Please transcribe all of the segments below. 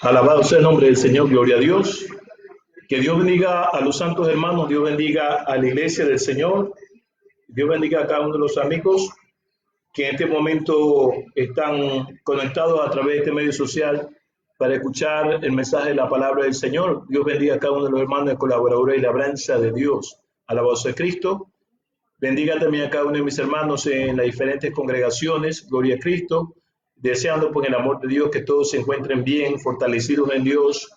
Alabado sea el nombre del Señor, gloria a Dios. Que Dios bendiga a los santos hermanos, Dios bendiga a la iglesia del Señor, Dios bendiga a cada uno de los amigos que en este momento están conectados a través de este medio social para escuchar el mensaje de la palabra del Señor. Dios bendiga a cada uno de los hermanos y colaboradores de la labranza de Dios. Alabado sea Cristo. Bendiga también a cada uno de mis hermanos en las diferentes congregaciones. Gloria a Cristo. Deseando por el amor de Dios que todos se encuentren bien, fortalecidos en Dios,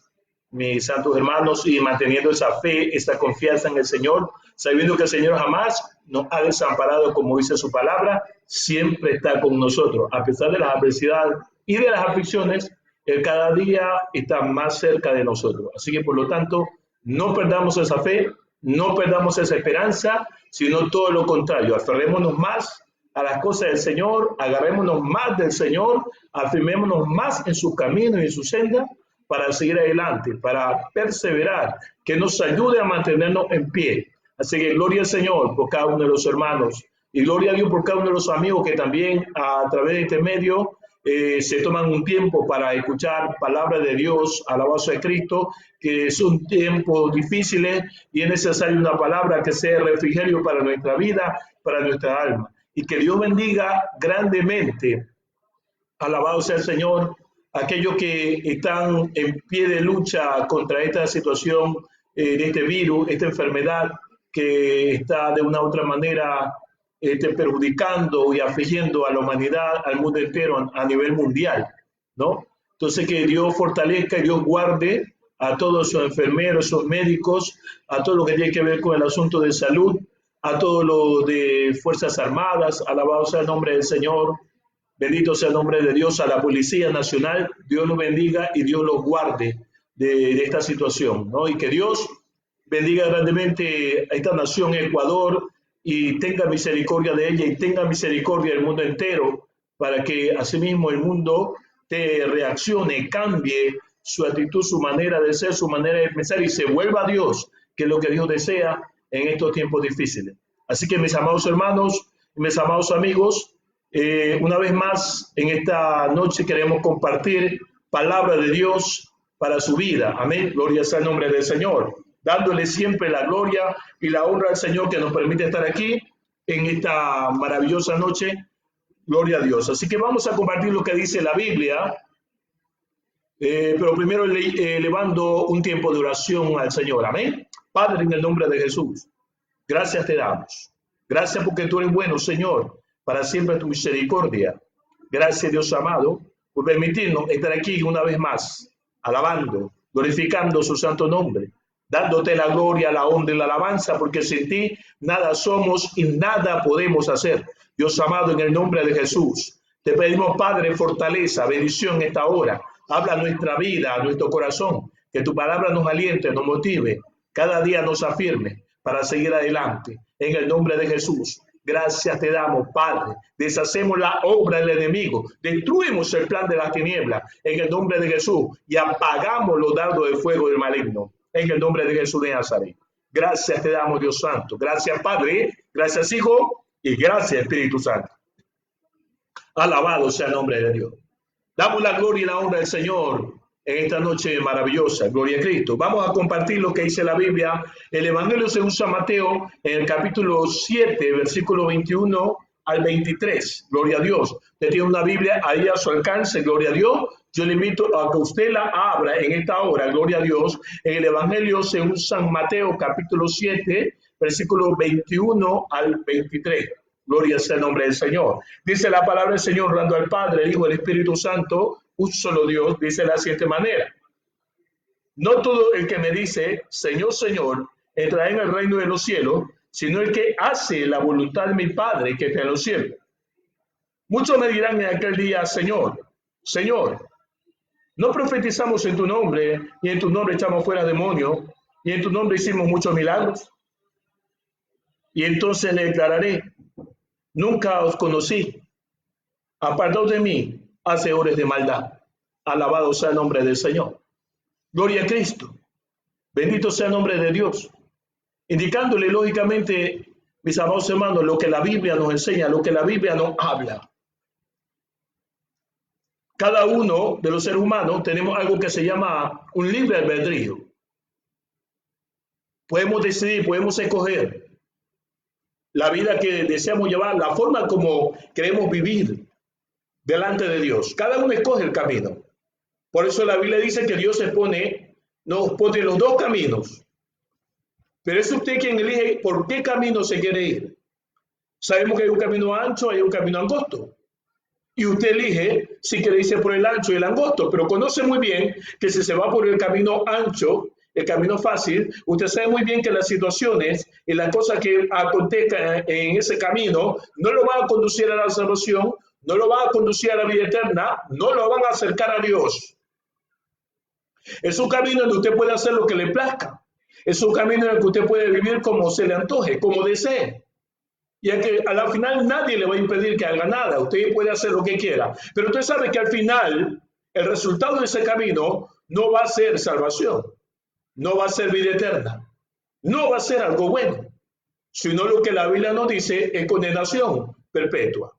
mis santos hermanos, y manteniendo esa fe, esa confianza en el Señor, sabiendo que el Señor jamás nos ha desamparado, como dice su palabra, siempre está con nosotros. A pesar de las adversidades y de las aflicciones, Él cada día está más cerca de nosotros. Así que, por lo tanto, no perdamos esa fe, no perdamos esa esperanza, sino todo lo contrario, aferrémonos más a las cosas del Señor, agarrémonos más del Señor, afirmémonos más en sus caminos y en su senda para seguir adelante, para perseverar, que nos ayude a mantenernos en pie. Así que gloria al Señor por cada uno de los hermanos y gloria a Dios por cada uno de los amigos que también a través de este medio se toman un tiempo para escuchar palabra de Dios, alabanza de Cristo, que son tiempos difíciles y es necesaria una palabra que sea refrigerio para nuestra vida, para nuestra alma. Y que Dios bendiga grandemente, alabado sea el Señor, aquellos que están en pie de lucha contra esta situación de este virus, esta enfermedad que está de una u otra manera perjudicando y afligiendo a la humanidad, al mundo entero a nivel mundial, ¿no? Entonces que Dios fortalezca y Dios guarde a todos sus enfermeros, sus médicos, a todo lo que tiene que ver con el asunto de salud, a todos los de Fuerzas Armadas, alabado sea el nombre del Señor, bendito sea el nombre de Dios, a la Policía Nacional, Dios los bendiga y Dios los guarde de esta situación, ¿no? Y que Dios bendiga grandemente a esta nación Ecuador y tenga misericordia de ella y tenga misericordia del mundo entero para que asimismo el mundo reaccione, cambie su actitud, su manera de ser, su manera de pensar y se vuelva a Dios, que es lo que Dios desea en estos tiempos difíciles. Así que mis amados hermanos, mis amados amigos, una vez más en esta noche queremos compartir palabra de Dios para su vida. Amén. Gloria sea el nombre del Señor. Dándole siempre la gloria y la honra al Señor que nos permite estar aquí en esta maravillosa noche. Gloria a Dios. Así que vamos a compartir lo que dice la Biblia, pero primero elevando un tiempo de oración al Señor. Amén. Padre, en el nombre de Jesús, gracias te damos. Gracias porque tú eres bueno, Señor, para siempre tu misericordia. Gracias, Dios amado, por permitirnos estar aquí una vez más, alabando, glorificando su santo nombre, dándote la gloria, la honra y la alabanza, porque sin ti nada somos y nada podemos hacer. Dios amado, en el nombre de Jesús, te pedimos, Padre, fortaleza, bendición en esta hora. Habla a nuestra vida, a nuestro corazón, que tu palabra nos aliente, nos motive, cada día nos afirme para seguir adelante. En el nombre de Jesús, gracias te damos, Padre. Deshacemos la obra del enemigo, destruimos el plan de las tinieblas en el nombre de Jesús y apagamos los dardos de fuego del maligno. En el nombre de Jesús de Nazaret. Gracias te damos, Dios Santo. Gracias, Padre. Gracias, Hijo. Y gracias, Espíritu Santo. Alabado sea el nombre de Dios. Damos la gloria y la honra al Señor en esta noche maravillosa. Gloria a Cristo. Vamos a compartir lo que dice la Biblia. El Evangelio según San Mateo, en el capítulo 7, versículo 21 al 23. Gloria a Dios. Usted tiene una Biblia ahí a su alcance. Gloria a Dios. Yo le invito a que usted la abra en esta hora, gloria a Dios, en el Evangelio según San Mateo, capítulo 7, versículo 21 al 23. Gloria sea el nombre del Señor. Dice la palabra del Señor, honrando al Padre, el Hijo y el Espíritu Santo, un solo Dios, dice de la siguiente manera. No todo el que me dice, Señor, Señor, entrará en el reino de los cielos, sino el que hace la voluntad de mi Padre que está en los cielos. Muchos me dirán en aquel día, Señor, Señor, no profetizamos en tu nombre, y en tu nombre echamos fuera demonios, y en tu nombre hicimos muchos milagros. Y entonces le declararé, nunca os conocí, apartaos de mí, hacedores de maldad. Alabado sea el nombre del Señor. Gloria a Cristo. Bendito sea el nombre de Dios. Indicándole lógicamente, mis amados hermanos, lo que la Biblia nos enseña, lo que la Biblia nos habla. Cada uno de los seres humanos tenemos algo que se llama un libre albedrío. Podemos decidir, podemos escoger la vida que deseamos llevar, la forma como queremos vivir delante de Dios. Cada uno escoge el camino. Por eso la Biblia dice que Dios nos pone los dos caminos. Pero es usted quien elige por qué camino se quiere ir. Sabemos que hay un camino ancho, hay un camino angosto. Y usted elige si quiere irse por el ancho y el angosto, pero conoce muy bien que si se va por el camino ancho, el camino fácil, usted sabe muy bien que las situaciones y las cosas que acontezcan en ese camino no lo van a conducir a la salvación, no lo van a conducir a la vida eterna, no lo van a acercar a Dios. Es un camino donde usted puede hacer lo que le plazca. Es un camino en el que usted puede vivir como se le antoje, como desee. Y a que a la final nadie le va a impedir que haga nada. Usted puede hacer lo que quiera. Pero usted sabe que al final el resultado de ese camino no va a ser salvación. No va a ser vida eterna. No va a ser algo bueno. Sino lo que la Biblia nos dice es condenación perpetua.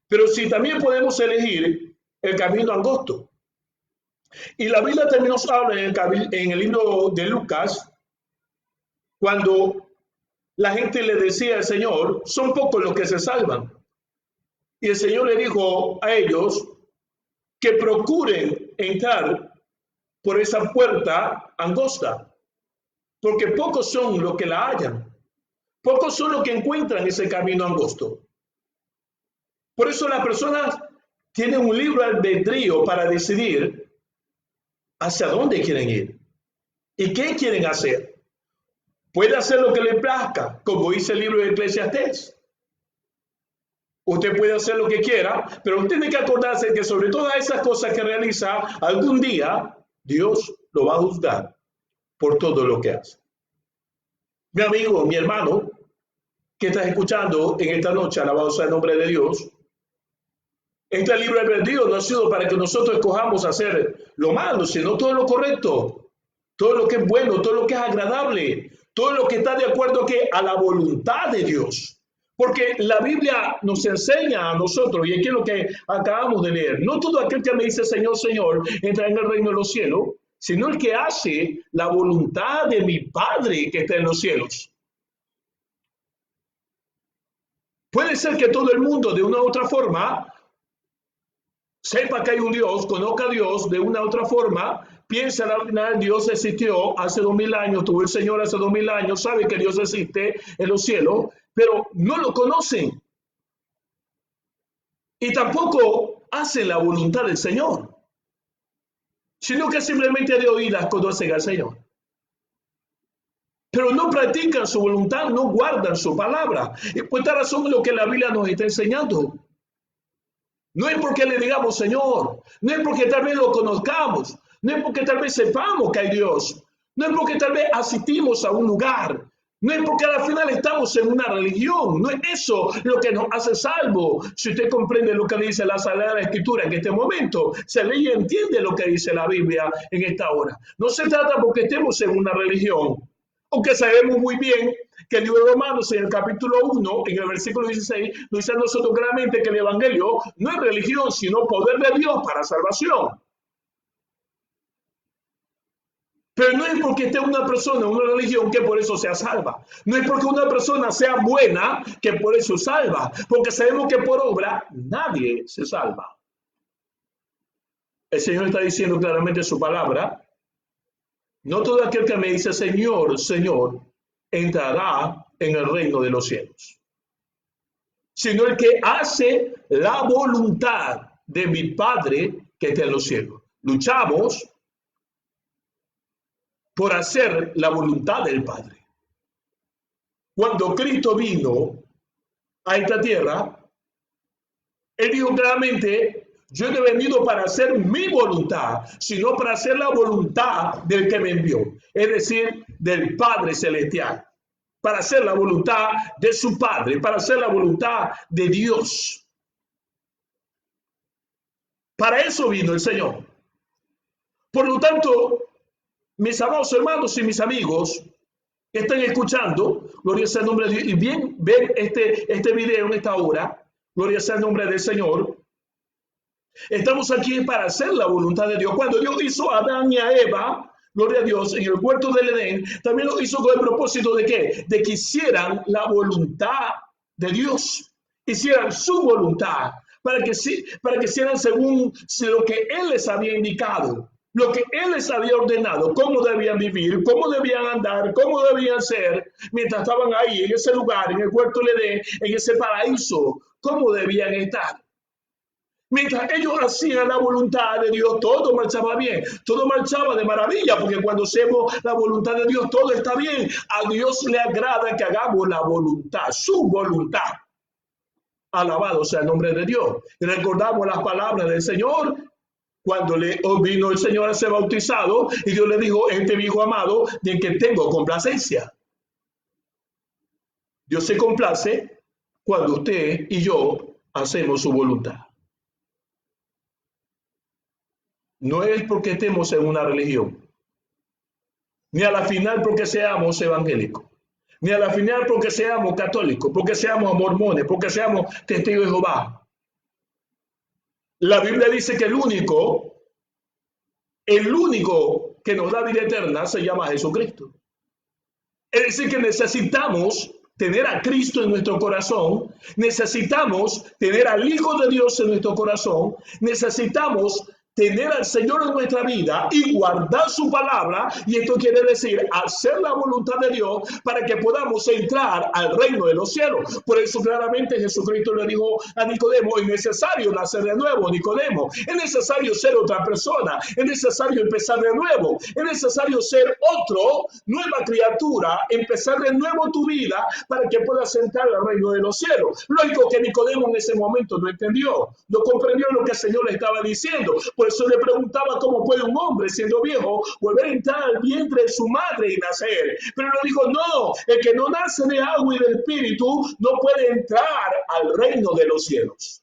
Pero sí también podemos elegir el camino angosto. Y la Biblia también nos habla en el libro de Lucas, cuando la gente le decía al Señor, son pocos los que se salvan. Y el Señor le dijo a ellos que procuren entrar por esa puerta angosta, porque pocos son los que la hallan. Pocos son los que encuentran ese camino angosto. Por eso las personas tienen un libre albedrío para decidir hacia dónde quieren ir y qué quieren hacer. Puede hacer lo que le plazca, como dice el libro de Eclesiastés. Usted puede hacer lo que quiera, pero usted tiene que acordarse que sobre todas esas cosas que realiza, algún día Dios lo va a juzgar por todo lo que hace. Mi amigo, mi hermano, que estás escuchando en esta noche, alabado sea el nombre de Dios, este libre albedrío no ha sido para que nosotros escojamos hacer lo malo, sino todo lo correcto, todo lo que es bueno, todo lo que es agradable, todo lo que está de acuerdo a la voluntad de Dios. Porque la Biblia nos enseña a nosotros, y aquí es lo que acabamos de leer, no todo aquel que me dice Señor, Señor, entra en el reino de los cielos, sino el que hace la voluntad de mi Padre que está en los cielos. Puede ser que todo el mundo de una u otra forma sepa que hay un Dios, conozca a Dios de una u otra forma, piensa al final Dios existió hace 2000 años, tuvo el Señor hace 2000 años, sabe que Dios existe en los cielos, pero no lo conocen. Y tampoco hacen la voluntad del Señor, sino que simplemente de oídas conocen al Señor. Pero no practican su voluntad, no guardan su palabra. Y por esta razón es lo que la Biblia nos está enseñando. No es porque le digamos Señor, no es porque tal vez lo conozcamos, no es porque tal vez sepamos que hay Dios, no es porque tal vez asistimos a un lugar, no es porque al final estamos en una religión, no es eso lo que nos hace salvo. Si usted comprende lo que dice la Sagrada Escritura en este momento, se lee y entiende lo que dice la Biblia en esta hora. No se trata porque estemos en una religión, aunque sabemos muy bien que el libro de Romanos en el capítulo 1, en el versículo 16, nos dice a nosotros claramente que el evangelio no es religión, sino poder de Dios para salvación. Pero no es porque esté una persona en una religión que por eso sea salva. No es porque una persona sea buena que por eso salva. Porque sabemos que por obra nadie se salva. El Señor está diciendo claramente en su palabra, no todo aquel que me dice Señor, Señor, entrará en el reino de los cielos, sino el que hace la voluntad de mi Padre que está en los cielos. Luchamos por hacer la voluntad del Padre. Cuando Cristo vino a esta tierra, Él dijo claramente, yo no he venido para hacer mi voluntad, sino para hacer la voluntad del que me envió, es decir, del Padre Celestial, para hacer la voluntad de su Padre, para hacer la voluntad de Dios. Para eso vino el Señor. Por lo tanto, mis amados hermanos y mis amigos que están escuchando, gloria sea el nombre de Dios, y bien ven este video en esta hora, gloria sea el nombre del Señor. Estamos aquí para hacer la voluntad de Dios. Cuando Dios hizo a Adán y a Eva, gloria a Dios, en el huerto del Edén, también lo hizo con el propósito de ¿qué? De que hicieran la voluntad de Dios, hicieran su voluntad, para que hicieran según lo que Él les había indicado, lo que Él les había ordenado, cómo debían vivir, cómo debían andar, cómo debían ser, mientras estaban ahí, en ese lugar, en el huerto del Edén, en ese paraíso, cómo debían estar. Mientras ellos hacían la voluntad de Dios, todo marchaba bien, todo marchaba de maravilla, porque cuando hacemos la voluntad de Dios, todo está bien. A Dios le agrada que hagamos la voluntad, su voluntad. Alabado sea el nombre de Dios. Y recordamos las palabras del Señor cuando vino el Señor a ser bautizado y Dios le dijo, este mi hijo amado, de que tengo complacencia. Dios se complace cuando usted y yo hacemos su voluntad. No es porque estemos en una religión, ni a la final porque seamos evangélicos, ni a la final porque seamos católicos, porque seamos mormones, porque seamos testigos de Jehová. La Biblia dice que el único que nos da vida eterna se llama Jesucristo. Es decir, que necesitamos tener a Cristo en nuestro corazón, necesitamos tener al Hijo de Dios en nuestro corazón, necesitamos tener al Señor en nuestra vida y guardar su palabra, y esto quiere decir hacer la voluntad de Dios para que podamos entrar al reino de los cielos. Por eso claramente Jesucristo le dijo a Nicodemo, es necesario nacer de nuevo, Nicodemo, es necesario ser otra persona, es necesario empezar de nuevo, es necesario ser nueva criatura, empezar de nuevo tu vida para que puedas entrar al reino de los cielos. Lógico que Nicodemo en ese momento no entendió, no comprendió lo que el Señor le estaba diciendo. Por eso le preguntaba cómo puede un hombre siendo viejo volver a entrar al vientre de su madre y nacer. Pero le dijo, no, el que no nace de agua y del espíritu no puede entrar al reino de los cielos.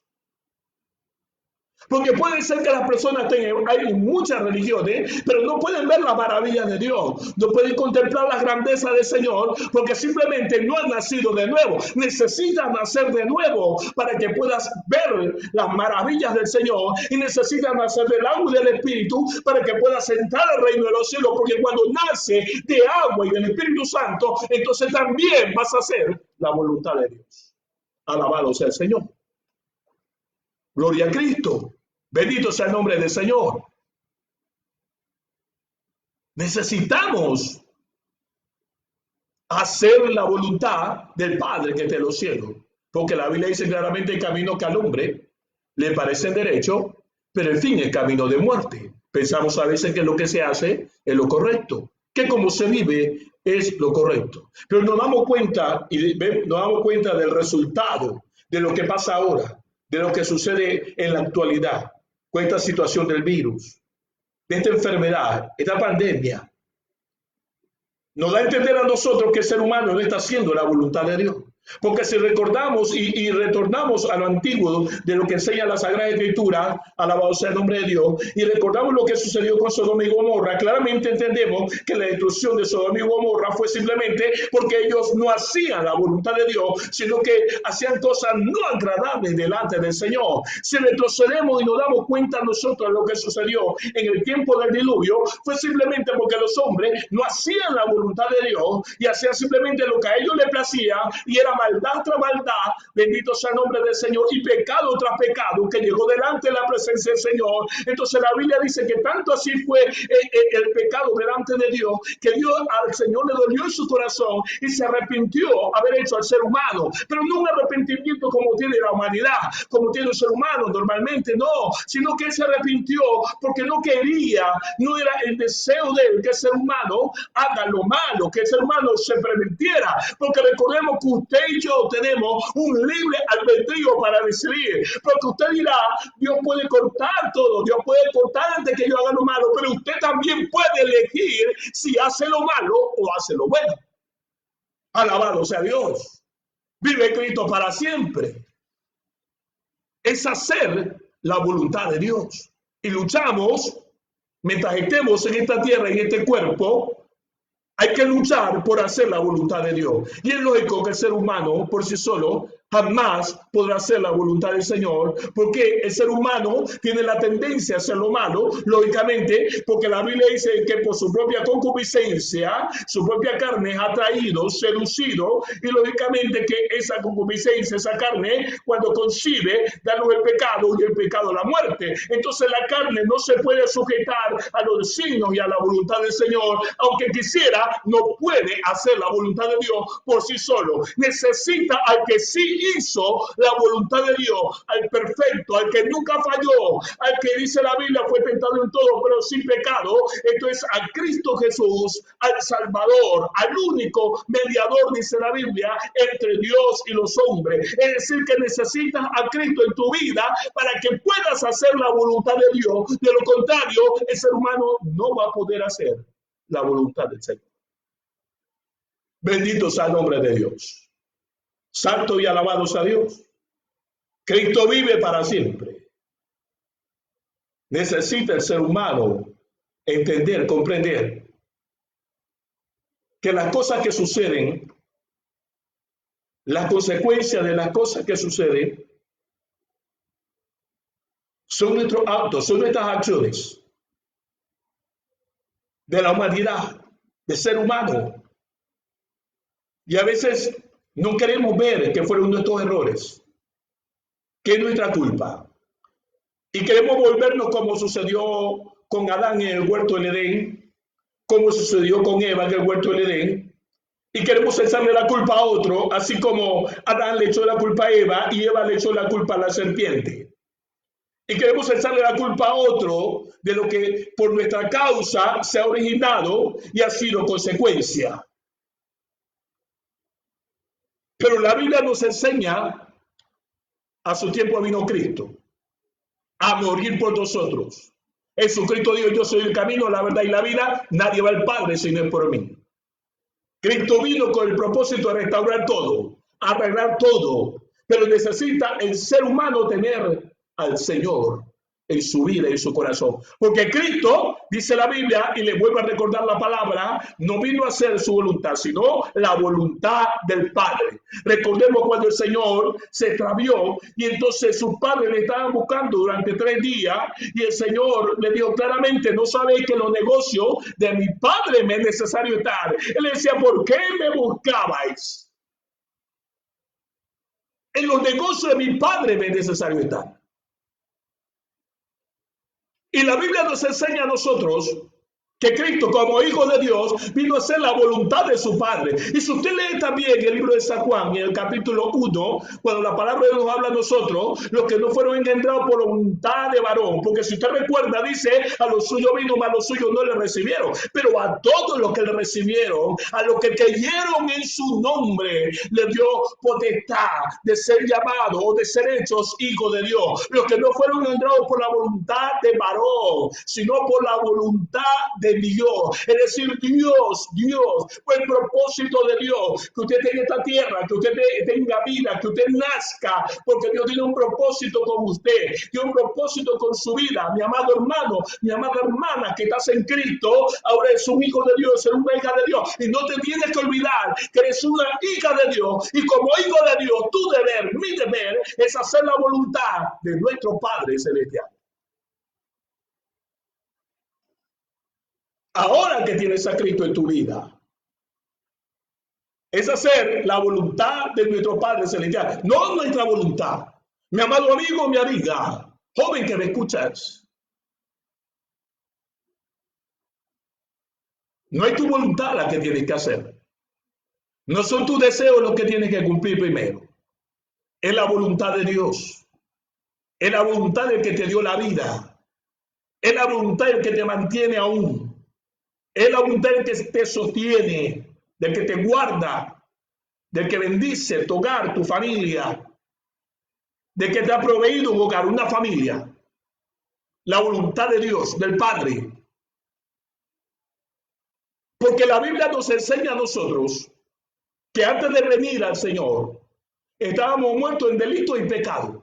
Porque puede ser que las personas hay muchas religiones, pero no pueden ver las maravillas de Dios, no pueden contemplar la grandeza del Señor, porque simplemente no han nacido de nuevo. Necesitas nacer de nuevo para que puedas ver las maravillas del Señor, y necesitas nacer del agua y del Espíritu para que puedas entrar al reino de los cielos, porque cuando nace de agua y del Espíritu Santo, entonces también vas a hacer la voluntad de Dios. Alabado sea el Señor. Gloria a Cristo. Bendito sea el nombre del Señor. Necesitamos hacer la voluntad del Padre que está en los cielos. Porque la Biblia dice claramente el camino que al hombre le parece derecho, pero el fin es camino de muerte. Pensamos a veces que lo que se hace es lo correcto, que como se vive es lo correcto. Pero nos damos cuenta del resultado de lo que pasa ahora, de lo que sucede en la actualidad, con esta situación del virus, de esta enfermedad, esta pandemia. Nos da a entender a nosotros que el ser humano no está haciendo la voluntad de Dios. Porque si recordamos y retornamos a lo antiguo de lo que enseña la Sagrada Escritura, alabado sea el nombre de Dios, y recordamos lo que sucedió con Sodoma y Gomorra, claramente entendemos que la destrucción de Sodoma y Gomorra fue simplemente porque ellos no hacían la voluntad de Dios, sino que hacían cosas no agradables delante del Señor. Si retrocedemos y nos damos cuenta nosotros de lo que sucedió en el tiempo del diluvio, fue simplemente porque los hombres no hacían la voluntad de Dios y hacían simplemente lo que a ellos les placía, y era maldad tras maldad, bendito sea el nombre del Señor, y pecado tras pecado que llegó delante de la presencia del Señor. Entonces la Biblia dice que tanto así fue el pecado delante de Dios, que Dios al Señor le dolió en su corazón y se arrepintió haber hecho al ser humano, pero no un arrepentimiento como tiene la humanidad, como tiene el ser humano normalmente, no, sino que él se arrepintió porque no quería, no era el deseo de él que el ser humano haga lo malo, que el ser humano se permitiera, porque recordemos que usted y yo tenemos un libre albedrío para decidir, porque usted dirá, Dios puede cortar todo, Dios puede cortar antes que yo haga lo malo, pero usted también puede elegir si hace lo malo o hace lo bueno. Alabado sea Dios. Vive Cristo para siempre. Es hacer la voluntad de Dios. Y luchamos, mientras estemos en esta tierra, en este cuerpo, hay que luchar por hacer la voluntad de Dios. Y es lógico que el ser humano por sí solo jamás podrá hacer la voluntad del Señor, porque el ser humano tiene la tendencia a hacer lo malo, lógicamente, porque la Biblia dice que por su propia concupiscencia, su propia carne ha traído, seducido, y lógicamente que esa concupiscencia, esa carne, cuando concibe, da luz el pecado y el pecado la muerte. Entonces la carne no se puede sujetar a los designios y a la voluntad del Señor, aunque quisiera, no puede hacer la voluntad de Dios por sí solo. Necesita al que sí hizo la voluntad de Dios, al perfecto, al que nunca falló, al que dice la Biblia fue tentado en todo, pero sin pecado. Entonces a Cristo Jesús, al Salvador, al único mediador, dice la Biblia, entre Dios y los hombres. Es decir, que necesitas a Cristo en tu vida para que puedas hacer la voluntad de Dios. De lo contrario, el ser humano no va a poder hacer la voluntad del Señor. Bendito sea el nombre de Dios. Santo y alabado sea Dios. Cristo vive para siempre. Necesita el ser humano entender, comprender que las cosas que suceden, las consecuencias de las cosas que suceden, son nuestros actos, son nuestras acciones de la humanidad, del ser humano. Y a veces no queremos ver que fueron nuestros errores, que es nuestra culpa. Y queremos volvernos como sucedió con Adán en el huerto del Edén, como sucedió con Eva en el huerto del Edén. Y queremos echarle la culpa a otro, así como Adán le echó la culpa a Eva y Eva le echó la culpa a la serpiente. Y queremos echarle la culpa a otro de lo que por nuestra causa se ha originado y ha sido consecuencia. Pero la Biblia nos enseña, a su tiempo vino Cristo a morir por nosotros. Jesucristo dijo: yo soy el camino, la verdad y la vida, nadie va al Padre si no es por mí. Cristo vino con el propósito de restaurar todo, arreglar todo, pero necesita el ser humano tener al Señor en su vida y en su corazón. Porque Cristo, dice la Biblia, y le vuelvo a recordar la palabra, no vino a hacer su voluntad, sino la voluntad del Padre. Recordemos cuando el Señor se extravió y entonces sus padres le estaban buscando durante 3 días y el Señor le dijo claramente: no sabéis que en los negocios de mi Padre me es necesario estar. Él decía: ¿por qué me buscabais? En los negocios de mi Padre me es necesario estar. Y la Biblia nos enseña a nosotros que Cristo, como Hijo de Dios, vino a hacer la voluntad de su Padre. Y si usted lee también el libro de San Juan, en el capítulo 1, cuando la palabra de Dios habla a nosotros, los que no fueron engendrados por voluntad de varón, porque si usted recuerda, dice: a los suyos vino, mas a los suyos no le recibieron. Pero a todos los que le recibieron, a los que creyeron en su nombre, le dio potestad de ser llamados o de ser hechos hijos de Dios. Los que no fueron engendrados por la voluntad de varón, sino por la voluntad de Dios. Es decir, Dios, fue el propósito de Dios, que usted tenga esta tierra, que usted tenga vida, que usted nazca, porque Dios tiene un propósito con usted, tiene un propósito con su vida. Mi amado hermano, mi amada hermana, que estás en Cristo, ahora es un hijo de Dios, es una hija de Dios, y no te tienes que olvidar que eres una hija de Dios, y como hijo de Dios, tu deber, mi deber, es hacer la voluntad de nuestro Padre Celestial. Ahora que tienes a Cristo en tu vida, es hacer la voluntad de nuestro Padre Celestial, no nuestra voluntad. Mi amado amigo, mi amiga, joven que me escuchas, no es tu voluntad la que tienes que hacer. No son tus deseos los que tienes que cumplir primero. Es la voluntad de Dios. Es la voluntad del que te dio la vida. Es la voluntad del que te mantiene aún. Es la voluntad del que te sostiene, del que te guarda, del que bendice tu hogar, tu familia, del que te ha proveído un hogar, una familia. La voluntad de Dios, del Padre. Porque la Biblia nos enseña a nosotros que antes de venir al Señor, estábamos muertos en delitos y pecados,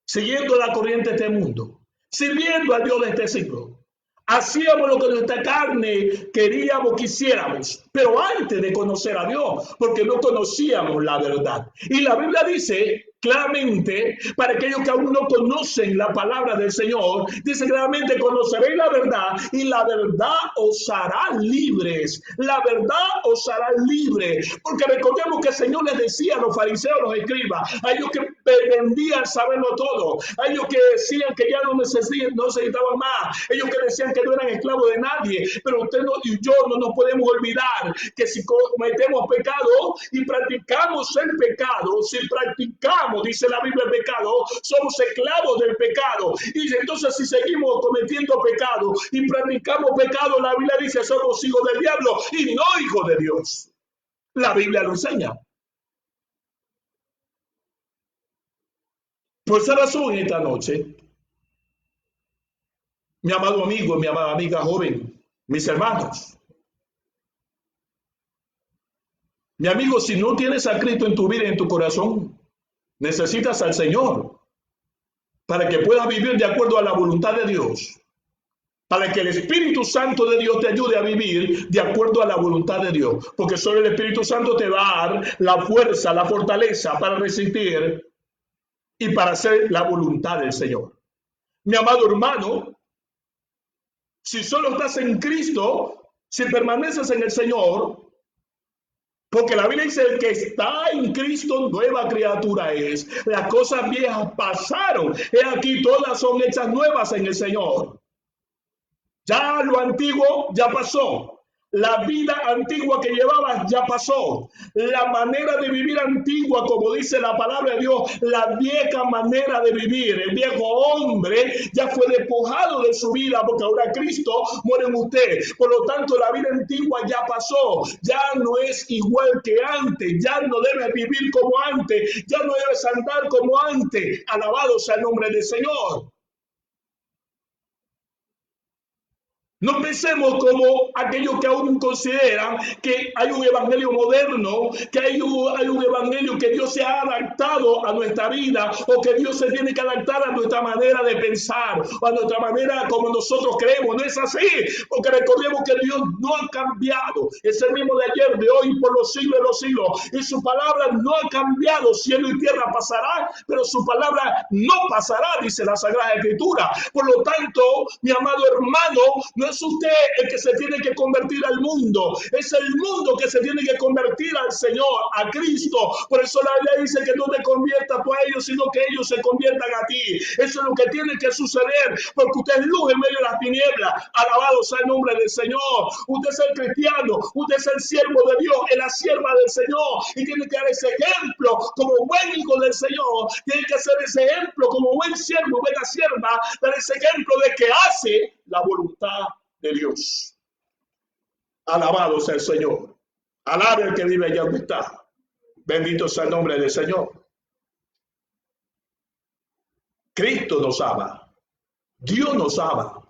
siguiendo la corriente de este mundo, sirviendo al Dios de este siglo. Hacíamos lo que nuestra carne queríamos que hiciéramos, pero antes de conocer a Dios, porque no conocíamos la verdad. Y la Biblia dice claramente, para aquellos que aún no conocen la palabra del Señor, dice claramente: conoceréis la verdad y la verdad os hará libres. La verdad os hará libres. Porque recordemos que el Señor les decía a los fariseos, a los escribas, a ellos que pretendían saberlo todo, a ellos que decían que ya no necesitaban más, ellos que decían que no eran esclavos de nadie. Pero usted y yo no nos podemos olvidar que si cometemos pecado y practicamos el pecado, si practicamos, dice la Biblia, el pecado, somos esclavos del pecado. Y entonces, si seguimos cometiendo pecado y practicamos pecado, la Biblia dice: somos hijos del diablo y no hijos de Dios. La Biblia lo enseña. Por esa razón, esta noche, mi amado amigo, mi amada amiga joven, mis hermanos, mi amigo, si no tienes a Cristo en tu vida y en tu corazón, necesitas al Señor para que puedas vivir de acuerdo a la voluntad de Dios, para que el Espíritu Santo de Dios te ayude a vivir de acuerdo a la voluntad de Dios, porque solo el Espíritu Santo te va a dar la fuerza, la fortaleza para resistir y para hacer la voluntad del Señor. Mi amado hermano, si solo estás en Cristo, si permaneces en el Señor, porque la Biblia dice: el que está en Cristo, nueva criatura es. Las cosas viejas pasaron, he aquí todas son hechas nuevas en el Señor. Ya lo antiguo ya pasó. La vida antigua que llevabas ya pasó. La manera de vivir antigua, como dice la palabra de Dios, la vieja manera de vivir, el viejo hombre ya fue despojado de su vida, porque ahora Cristo muere en usted. Por lo tanto, la vida antigua ya pasó. Ya no es igual que antes. Ya no debes vivir como antes. Ya no debes andar como antes. Alabado sea el nombre del Señor. No pensemos como aquellos que aún consideran que hay un evangelio moderno, que hay un evangelio que Dios se ha adaptado a nuestra vida, o que Dios se tiene que adaptar a nuestra manera de pensar, o a nuestra manera como nosotros creemos. No es así, porque recordemos que Dios no ha cambiado. Es el mismo de ayer, de hoy, por los siglos de los siglos. Y su palabra no ha cambiado. Cielo y tierra pasará, pero su palabra no pasará, dice la Sagrada Escritura. Por lo tanto, mi amado hermano, no es usted el que se tiene que convertir al mundo, es el mundo que se tiene que convertir al Señor, a Cristo. Por eso la Biblia dice que no te conviertas tú a ellos, sino que ellos se conviertan a ti. Eso es lo que tiene que suceder, porque usted es luz en medio de las tinieblas. Alabado sea el nombre del Señor. Usted es el cristiano, usted es el siervo de Dios, es la sierva del Señor, y tiene que dar ese ejemplo como buen hijo del Señor. Tiene que hacer ese ejemplo como buen siervo, buena sierva, dar ese ejemplo de que hace la voluntad de Dios. Alabado sea el Señor. Alabe el que vive allá donde está. Bendito sea el nombre del Señor. Cristo nos ama. Dios nos ama.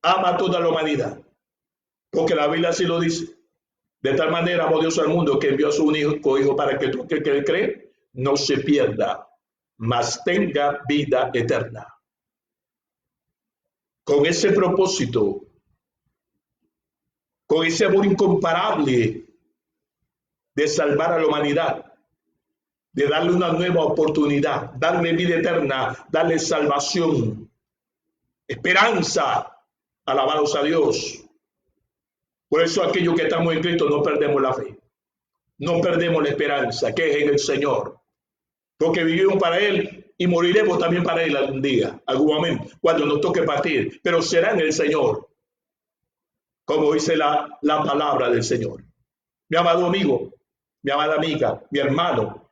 Ama a toda la humanidad. Porque la Biblia así lo dice. De tal manera amó Dios al mundo que envió a su único hijo para que todo aquel que cree no se pierda, mas tenga vida eterna. Con ese propósito, con ese amor incomparable de salvar a la humanidad, de darle una nueva oportunidad, darle vida eterna, darle salvación, esperanza. Alabados a Dios. Por eso aquellos que estamos en Cristo no perdemos la fe, no perdemos la esperanza que es en el Señor, porque vivimos para Él y moriremos también para Él algún día, algún momento, cuando nos toque partir, pero será en el Señor, como dice la palabra del Señor. Mi amado amigo, mi amada amiga, mi hermano,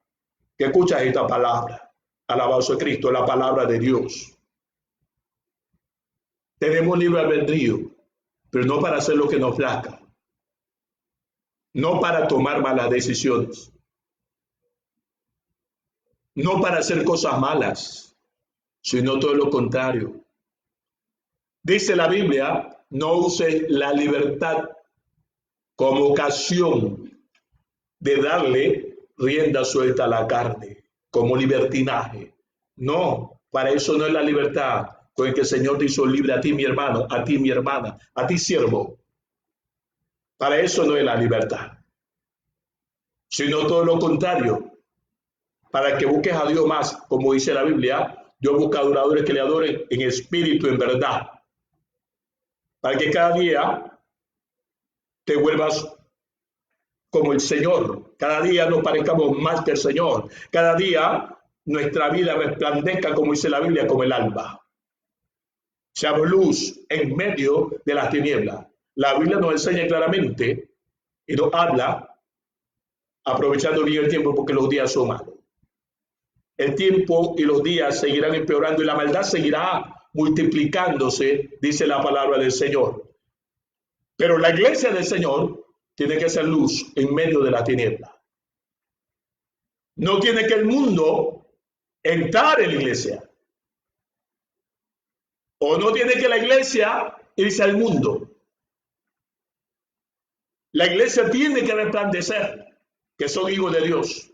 que escuchas esta palabra, alabado sea Cristo, la palabra de Dios. Tenemos libre albedrío, pero no para hacer lo que nos plazca, no para tomar malas decisiones, no para hacer cosas malas, sino todo lo contrario. Dice la Biblia: no use la libertad como ocasión de darle rienda suelta a la carne, como libertinaje. No, para eso no es la libertad con el que el Señor te hizo libre a ti, mi hermano, a ti, mi hermana, a ti, siervo. Para eso no es la libertad, sino todo lo contrario, para que busques a Dios más, como dice la Biblia. Dios busca adoradores que le adoren en espíritu, en verdad, para que cada día te vuelvas como el Señor. Cada día nos parezcamos más que el Señor. Cada día nuestra vida resplandezca, como dice la Biblia, como el alba. Seamos luz en medio de las tinieblas. La Biblia nos enseña claramente y nos habla, aprovechando bien el tiempo, porque los días son malos. El tiempo y los días seguirán empeorando y la maldad seguirá multiplicándose, dice la palabra del Señor. Pero la iglesia del Señor tiene que ser luz en medio de la tiniebla. No tiene que el mundo entrar en la iglesia. O no tiene que la iglesia irse al mundo. La iglesia tiene que resplandecer que son hijos de Dios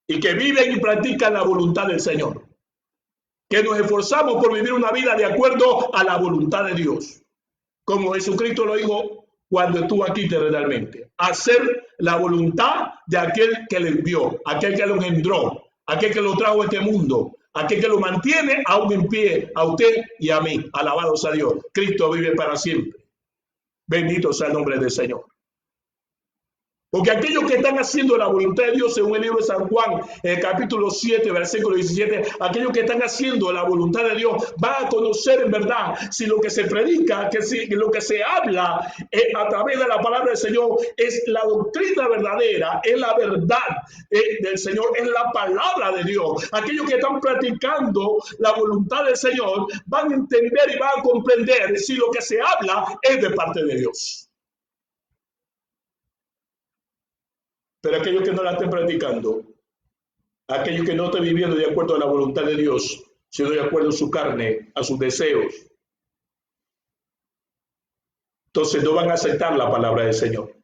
y que viven y practican la voluntad del Señor. Que nos esforzamos por vivir una vida de acuerdo a la voluntad de Dios. Como Jesucristo lo dijo cuando estuvo aquí terrenalmente. Hacer la voluntad de aquel que le envió, aquel que lo engendró, aquel que lo trajo a este mundo, aquel que lo mantiene aún en pie, a usted y a mí. Alabado sea Dios. Cristo vive para siempre. Bendito sea el nombre del Señor. Porque aquellos que están haciendo la voluntad de Dios, según el libro de San Juan, en el capítulo 7, versículo 17, aquellos que están haciendo la voluntad de Dios van a conocer en verdad si lo que se predica, si lo que se habla a través de la palabra del Señor es la doctrina verdadera, es la verdad del Señor, es la palabra de Dios. Aquellos que están practicando la voluntad del Señor van a entender y van a comprender si lo que se habla es de parte de Dios. Pero aquellos que no la estén practicando, aquellos que no estén viviendo de acuerdo a la voluntad de Dios, sino de acuerdo a su carne, a sus deseos, entonces no van a aceptar la palabra del Señor.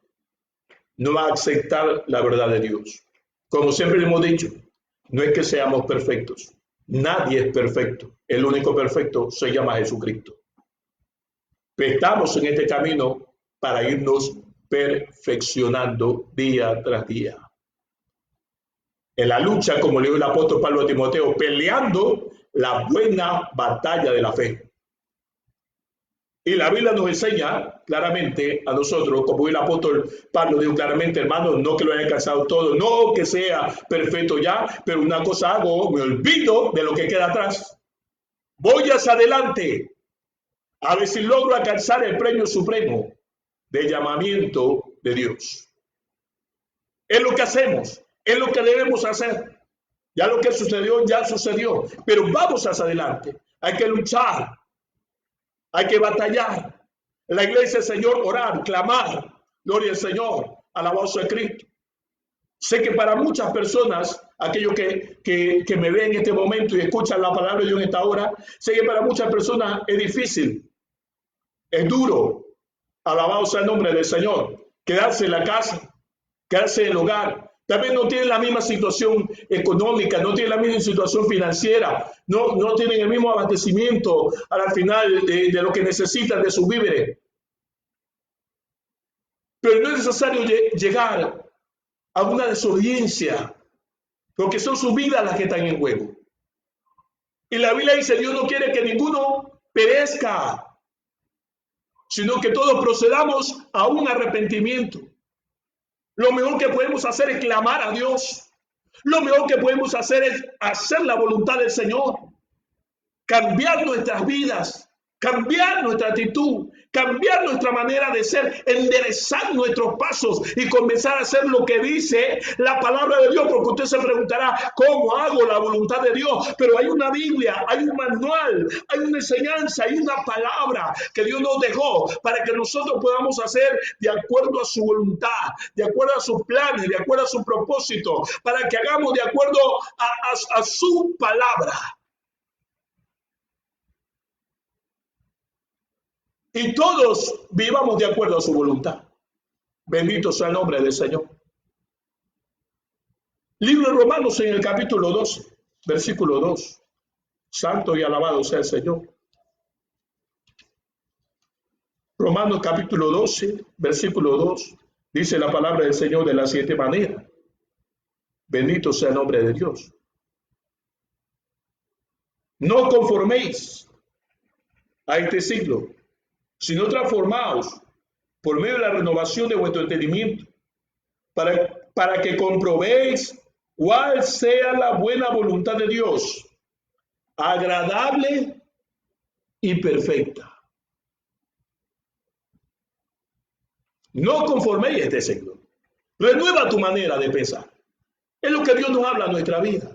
No van a aceptar la verdad de Dios. Como siempre le hemos dicho, no es que seamos perfectos. Nadie es perfecto. El único perfecto se llama Jesucristo. Pero estamos en este camino para irnos perfeccionando día tras día. En la lucha, como le dijo el apóstol Pablo a Timoteo, peleando la buena batalla de la fe. Y la Biblia nos enseña claramente a nosotros, como el apóstol Pablo dijo claramente, hermano, no que lo haya alcanzado todo, no que sea perfecto ya, pero una cosa hago, me olvido de lo que queda atrás. Voy hacia adelante, a ver si logro alcanzar el premio supremo de llamamiento de Dios. Es lo que hacemos, es lo que debemos hacer. Ya lo que sucedió, ya sucedió. Pero vamos hacia adelante. Hay que luchar, hay que batallar. En la iglesia, Señor, orar, clamar. Gloria al Señor, alabanza a Cristo. Sé que para muchas personas, aquellos que me ven en este momento y escuchan la palabra de Dios en esta hora, sé que para muchas personas es difícil, es duro. Alabado sea el nombre del Señor. Quedarse en la casa, quedarse en el hogar. También no tienen la misma situación económica, no tienen la misma situación financiera, no tienen el mismo abastecimiento al final de lo que necesitan de sus víveres. Pero no es necesario llegar a una desobediencia, porque son sus vidas las que están en juego. Y la Biblia dice, Dios no quiere que ninguno perezca, sino que todos procedamos a un arrepentimiento. Lo mejor que podemos hacer es clamar a Dios. Lo mejor que podemos hacer es hacer la voluntad del Señor. Cambiar nuestras vidas, cambiar nuestra actitud, cambiar nuestra manera de ser, enderezar nuestros pasos y comenzar a hacer lo que dice la palabra de Dios, porque usted se preguntará, ¿cómo hago la voluntad de Dios? Pero hay una Biblia, hay un manual, hay una enseñanza, hay una palabra que Dios nos dejó para que nosotros podamos hacer de acuerdo a su voluntad, de acuerdo a sus planes, de acuerdo a su propósito, para que hagamos de acuerdo a su palabra. Y todos vivamos de acuerdo a su voluntad. Bendito sea el nombre del Señor. Libro de Romanos en el capítulo 12, versículo 2. Santo y alabado sea el Señor. Romanos capítulo 12, versículo 2. Dice la palabra del Señor de la siguiente manera. Bendito sea el nombre de Dios. No conforméis a este siglo, sino transformaos por medio de la renovación de vuestro entendimiento, para que comprobéis cuál sea la buena voluntad de Dios, agradable y perfecta. No conforméis a este siglo. Renueva tu manera de pensar. Es lo que Dios nos habla en nuestra vida.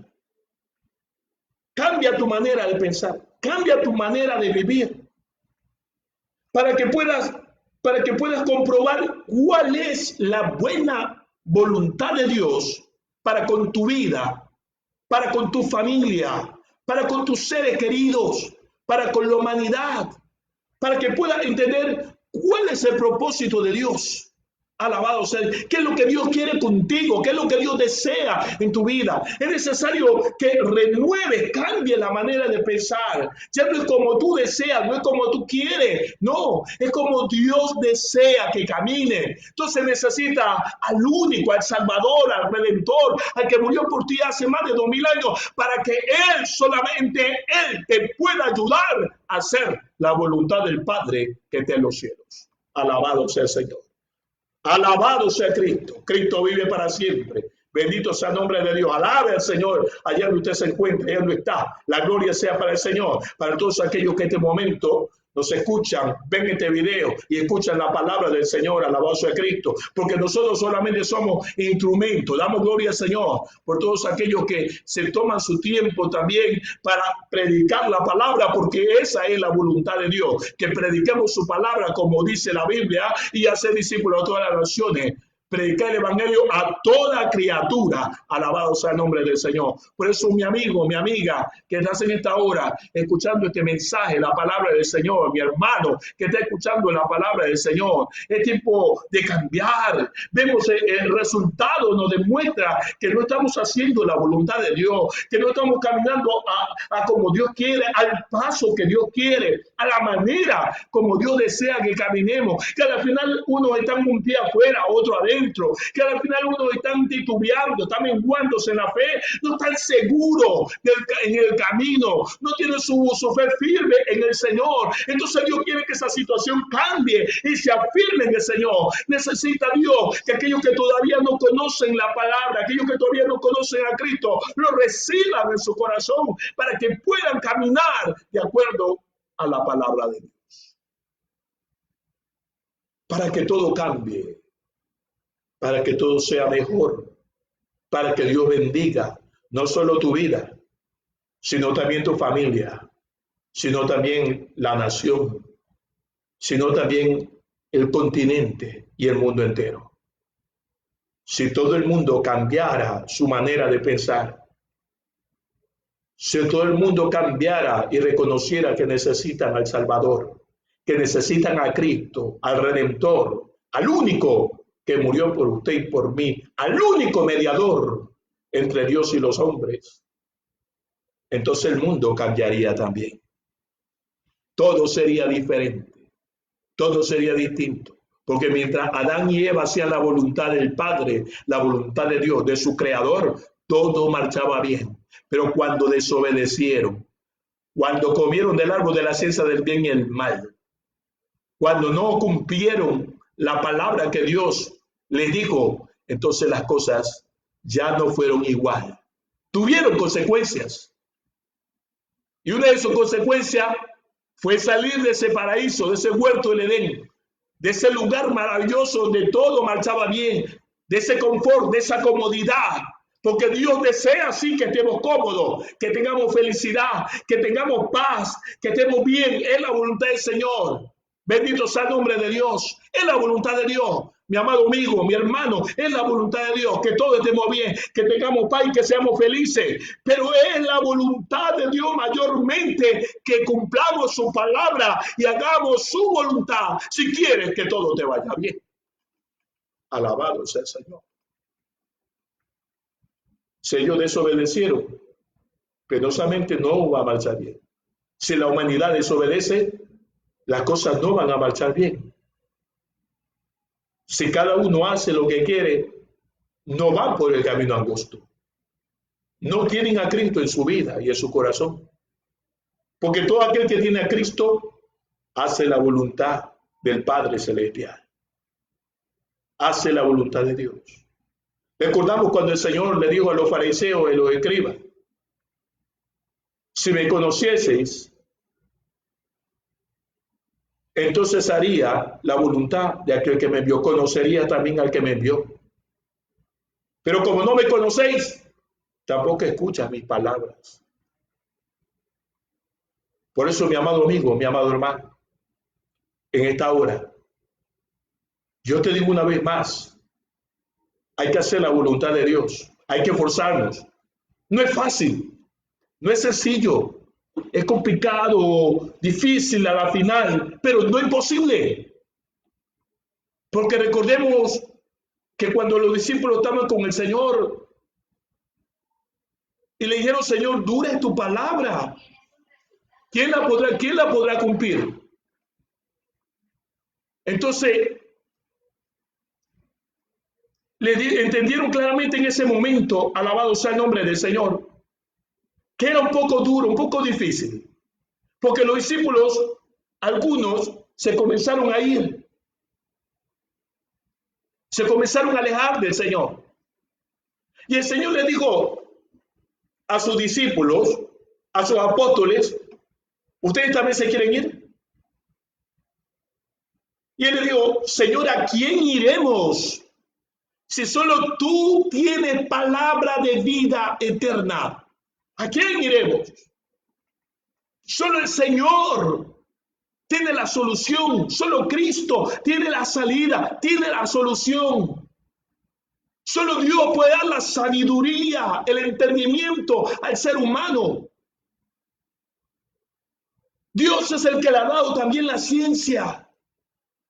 Cambia tu manera de pensar, cambia tu manera de vivir, para que puedas comprobar cuál es la buena voluntad de Dios para con tu vida, para con tu familia, para con tus seres queridos, para con la humanidad, para que puedas entender cuál es el propósito de Dios. Alabado sea. ¿Qué es lo que Dios quiere contigo? ¿Qué es lo que Dios desea en tu vida? Es necesario que renueves, cambie la manera de pensar. Ya no es como tú deseas, no es como tú quieres. No, es como Dios desea que camine. Entonces necesita al único, al Salvador, al Redentor, al que murió por ti hace más de 2000 años, para que Él, solamente Él, te pueda ayudar a hacer la voluntad del Padre que está en los cielos. Alabado sea el Señor. Alabado sea Cristo. Cristo vive para siempre. Bendito sea el nombre de Dios. Alabe al Señor allá donde usted se encuentre. Él no está. La gloria sea para el Señor. Para todos aquellos que en este momento nos escuchan, ven este video y escuchan la palabra del Señor. Alabado sea Cristo. Porque nosotros solamente somos instrumentos. Damos gloria al Señor por todos aquellos que se toman su tiempo también para predicar la palabra, porque esa es la voluntad de Dios. Que prediquemos su palabra como dice la Biblia y hacer discípulos a todas las naciones. Predicar el evangelio a toda criatura. Alabado sea el nombre del Señor. Por eso, mi amigo, mi amiga, que estás en esta hora escuchando este mensaje, la palabra del Señor, mi hermano que está escuchando la palabra del Señor, es tiempo de cambiar. Vemos el resultado, nos demuestra que no estamos haciendo la voluntad de Dios, que no estamos caminando a como Dios quiere, al paso que Dios quiere, a la manera como Dios desea que caminemos. Que al final uno está en un pie afuera, otro adentro. Que al final uno está titubeando, está menguándose en la fe, no está seguro en el camino, no tiene su fe firme en el Señor. Entonces Dios quiere que esa situación cambie y se afirme en el Señor. Necesita Dios que aquellos que todavía no conocen la palabra, aquellos que todavía no conocen a Cristo, lo reciban en su corazón para que puedan caminar de acuerdo a la palabra de Dios. Para que todo cambie, para que todo sea mejor, para que Dios bendiga no solo tu vida, sino también tu familia, sino también la nación, sino también el continente y el mundo entero. Si todo el mundo cambiara su manera de pensar, si todo el mundo cambiara y reconociera que necesitan al Salvador, que necesitan a Cristo, al Redentor, al único que murió por usted y por mí, al único mediador entre Dios y los hombres, entonces el mundo cambiaría también. Todo sería diferente, todo sería distinto, porque mientras Adán y Eva hacían la voluntad del Padre, la voluntad de Dios, de su Creador, todo marchaba bien. Pero cuando desobedecieron, cuando comieron del árbol de la ciencia del bien y el mal, cuando no cumplieron la palabra que Dios les dijo, entonces las cosas ya no fueron igual. Tuvieron consecuencias. Y una de sus consecuencias fue salir de ese paraíso, de ese huerto del Edén, de ese lugar maravilloso donde todo marchaba bien, de ese confort, de esa comodidad. Porque Dios desea así que estemos cómodos, que tengamos felicidad, que tengamos paz, que estemos bien. Es la voluntad del Señor. Bendito sea el nombre de Dios. Es la voluntad de Dios. Mi amado amigo, mi hermano, es la voluntad de Dios, que todos estemos bien, que tengamos paz y que seamos felices. Pero es la voluntad de Dios mayormente que cumplamos su palabra y hagamos su voluntad si quieres que todo te vaya bien. Alabado sea el Señor. Si ellos desobedecieron, penosamente no va a marchar bien. Si la humanidad desobedece, las cosas no van a marchar bien. Si cada uno hace lo que quiere, no van por el camino angosto. no tienen a Cristo en su vida y en su corazón. Porque todo aquel que tiene a Cristo hace la voluntad del Padre Celestial. Hace la voluntad de Dios. Recordamos cuando el Señor le dijo a los fariseos y los escribas: si me conocieseis, entonces haría la voluntad de aquel que me envió, conocería también al que me envió. Pero como no me conocéis, tampoco escuchas mis palabras. Por eso, mi amado amigo, mi amado hermano, en esta hora, yo te digo una vez más, hay que hacer la voluntad de Dios, hay que esforzarnos. No es fácil, no es sencillo, es complicado, difícil a la final, pero no imposible. Porque recordemos que cuando los discípulos estaban con el Señor y le dijeron: Señor, dura es tu palabra, ¿quién la podrá cumplir? Entonces, entendieron claramente en ese momento, alabado sea el nombre del Señor, que era un poco duro, un poco difícil, porque los discípulos, algunos, se comenzaron a ir, se comenzaron a alejar del Señor. Y el Señor le dijo a sus discípulos, a sus apóstoles: ¿ustedes también se quieren ir? Y él le dijo: Señor, ¿a quién iremos? Si solo tú tienes palabra de vida eterna, ¿a quién iremos? Solo el Señor tiene la solución. Solo Cristo tiene la salida, tiene la solución. Solo Dios puede dar la sabiduría, el entendimiento al ser humano. Dios es el que le ha dado también la ciencia.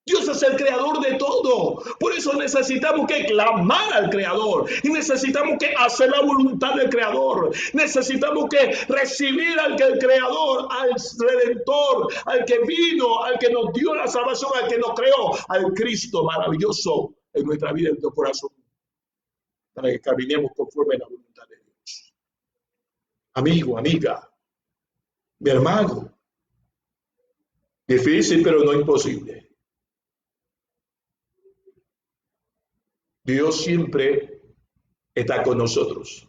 Dios es el creador de todo. Por eso necesitamos que clamar al creador. Y necesitamos que hacer la voluntad del creador. Necesitamos que recibir al que el creador, al redentor, al que vino, al que nos dio la salvación, al que nos creó, al Cristo maravilloso en nuestra vida, en nuestro corazón. Para que caminemos conforme a la voluntad de Dios. Amigo, amiga, mi hermano. Difícil, pero no imposible. Dios siempre está con nosotros.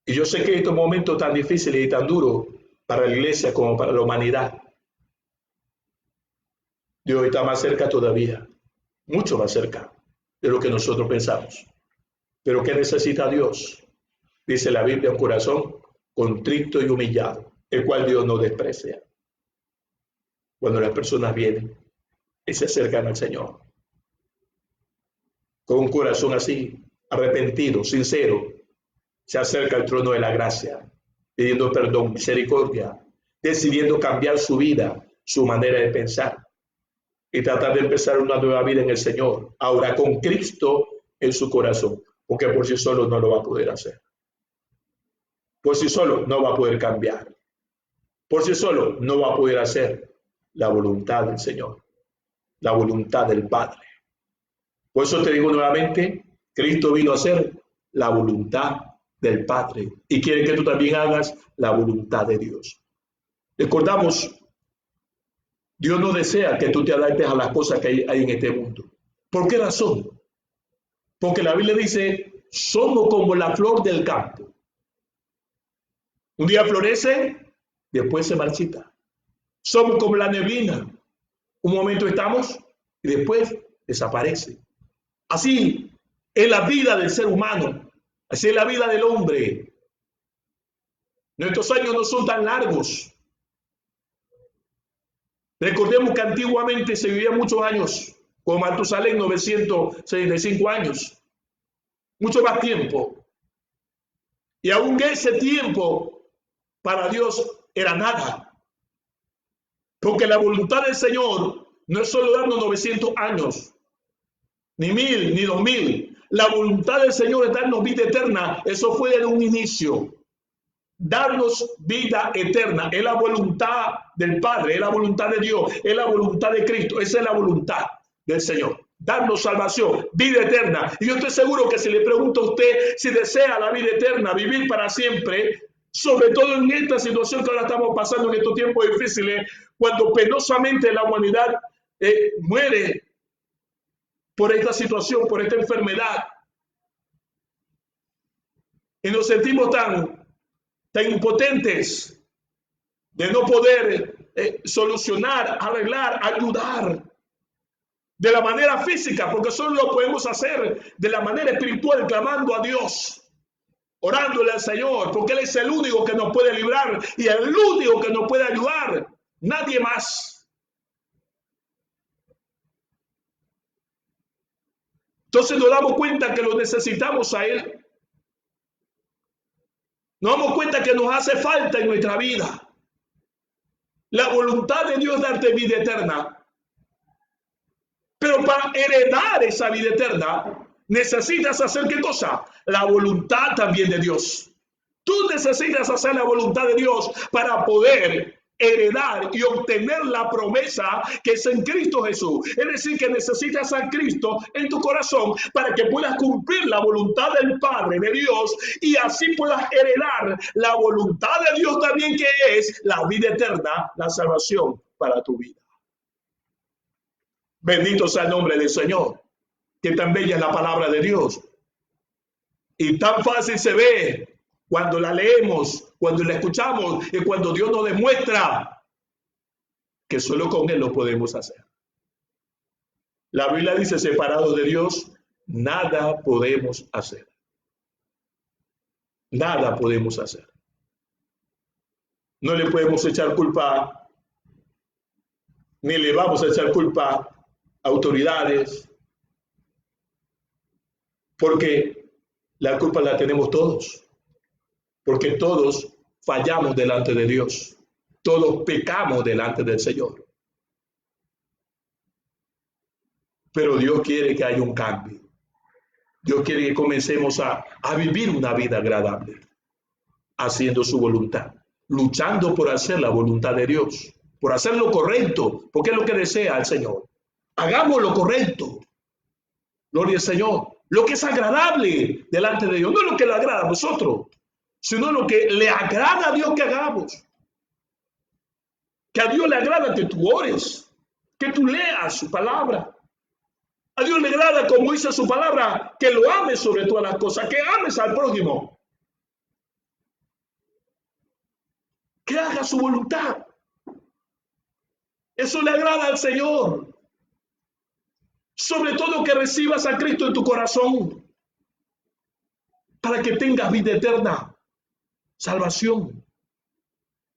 Y yo sé que estos momentos tan difíciles y tan duros para la iglesia como para la humanidad, Dios está más cerca todavía, mucho más cerca de lo que nosotros pensamos. Pero ¿qué necesita Dios? Dice la Biblia: un corazón contrito y humillado, el cual Dios no desprecia. Cuando las personas vienen y se acercan al Señor con un corazón así, arrepentido, sincero, se acerca al trono de la gracia, pidiendo perdón, misericordia, decidiendo cambiar su vida, su manera de pensar y tratar de empezar una nueva vida en el Señor, ahora con Cristo en su corazón, porque por sí solo no lo va a poder hacer. Por sí solo no va a poder cambiar. Por sí solo no va a poder hacer la voluntad del Señor, la voluntad del Padre. Por eso te digo nuevamente, Cristo vino a hacer la voluntad del Padre y quiere que tú también hagas la voluntad de Dios. Recordamos, Dios no desea que tú te adaptes a las cosas que hay en este mundo. ¿Por qué razón? Porque la Biblia dice: somos como la flor del campo. Un día florece, después se marchita. Somos como la neblina. Un momento estamos y después desaparece. Así es la vida del ser humano. Así es la vida del hombre. Nuestros años no son tan largos. Recordemos que antiguamente se vivían muchos años, como Matusalén, 965 años. Mucho más tiempo. Y aún ese tiempo para Dios era nada. Porque la voluntad del Señor no es solo darnos 900 años, ni 1000, ni 2000. La voluntad del Señor es darnos vida eterna. Eso fue desde un inicio. Darnos vida eterna. Es la voluntad del Padre, es la voluntad de Dios, es la voluntad de Cristo. Esa es la voluntad del Señor. darnos salvación, vida eterna. Y yo estoy seguro que si le pregunto a usted si desea la vida eterna, vivir para siempre, sobre todo en esta situación que ahora estamos pasando en estos tiempos difíciles, cuando penosamente la humanidad muere por esta situación, por esta enfermedad, y nos sentimos tan impotentes de no poder solucionar, arreglar, ayudar de la manera física, porque solo lo podemos hacer de la manera espiritual, clamando a Dios, orándole al Señor, porque Él es el único que nos puede librar y el único que nos puede ayudar, nadie más. Entonces nos damos cuenta que lo necesitamos a Él. Nos damos cuenta que nos hace falta en nuestra vida. La voluntad de Dios es darte vida eterna. Pero para heredar esa vida eterna, necesitas hacer ¿qué cosa? La voluntad también de Dios. Tú necesitas hacer la voluntad de Dios para poder heredar y obtener la promesa que es en Cristo Jesús. Es decir, que necesitas a Cristo en tu corazón para que puedas cumplir la voluntad del Padre, de Dios, y así puedas heredar la voluntad de Dios también, que es la vida eterna, la salvación para tu vida. Bendito sea el nombre del Señor, que tan bella es la palabra de Dios. Y tan fácil se ve cuando la leemos, cuando la escuchamos y cuando Dios nos demuestra que solo con Él lo podemos hacer. La Biblia dice, separados de Dios, nada podemos hacer. Nada podemos hacer. No le podemos echar culpa, ni le vamos a echar culpa a autoridades, porque la culpa la tenemos todos. Porque todos fallamos delante de Dios. Todos pecamos delante del Señor. Pero Dios quiere que haya un cambio. Dios quiere que comencemos a vivir una vida agradable, haciendo su voluntad, luchando por hacer la voluntad de Dios, por hacer lo correcto, porque es lo que desea el Señor. Hagamos lo correcto. Gloria al Señor. Lo que es agradable delante de Dios, no lo que le agrada a nosotros, sino lo que le agrada a Dios que hagamos. Que a Dios le agrada que tú ores, que tú leas su palabra. A Dios le agrada, como dice su palabra, que lo ames sobre todas las cosas, que ames al prójimo, que haga su voluntad. Eso le agrada al Señor. Sobre todo que recibas a Cristo en tu corazón, para que tengas vida eterna, salvación.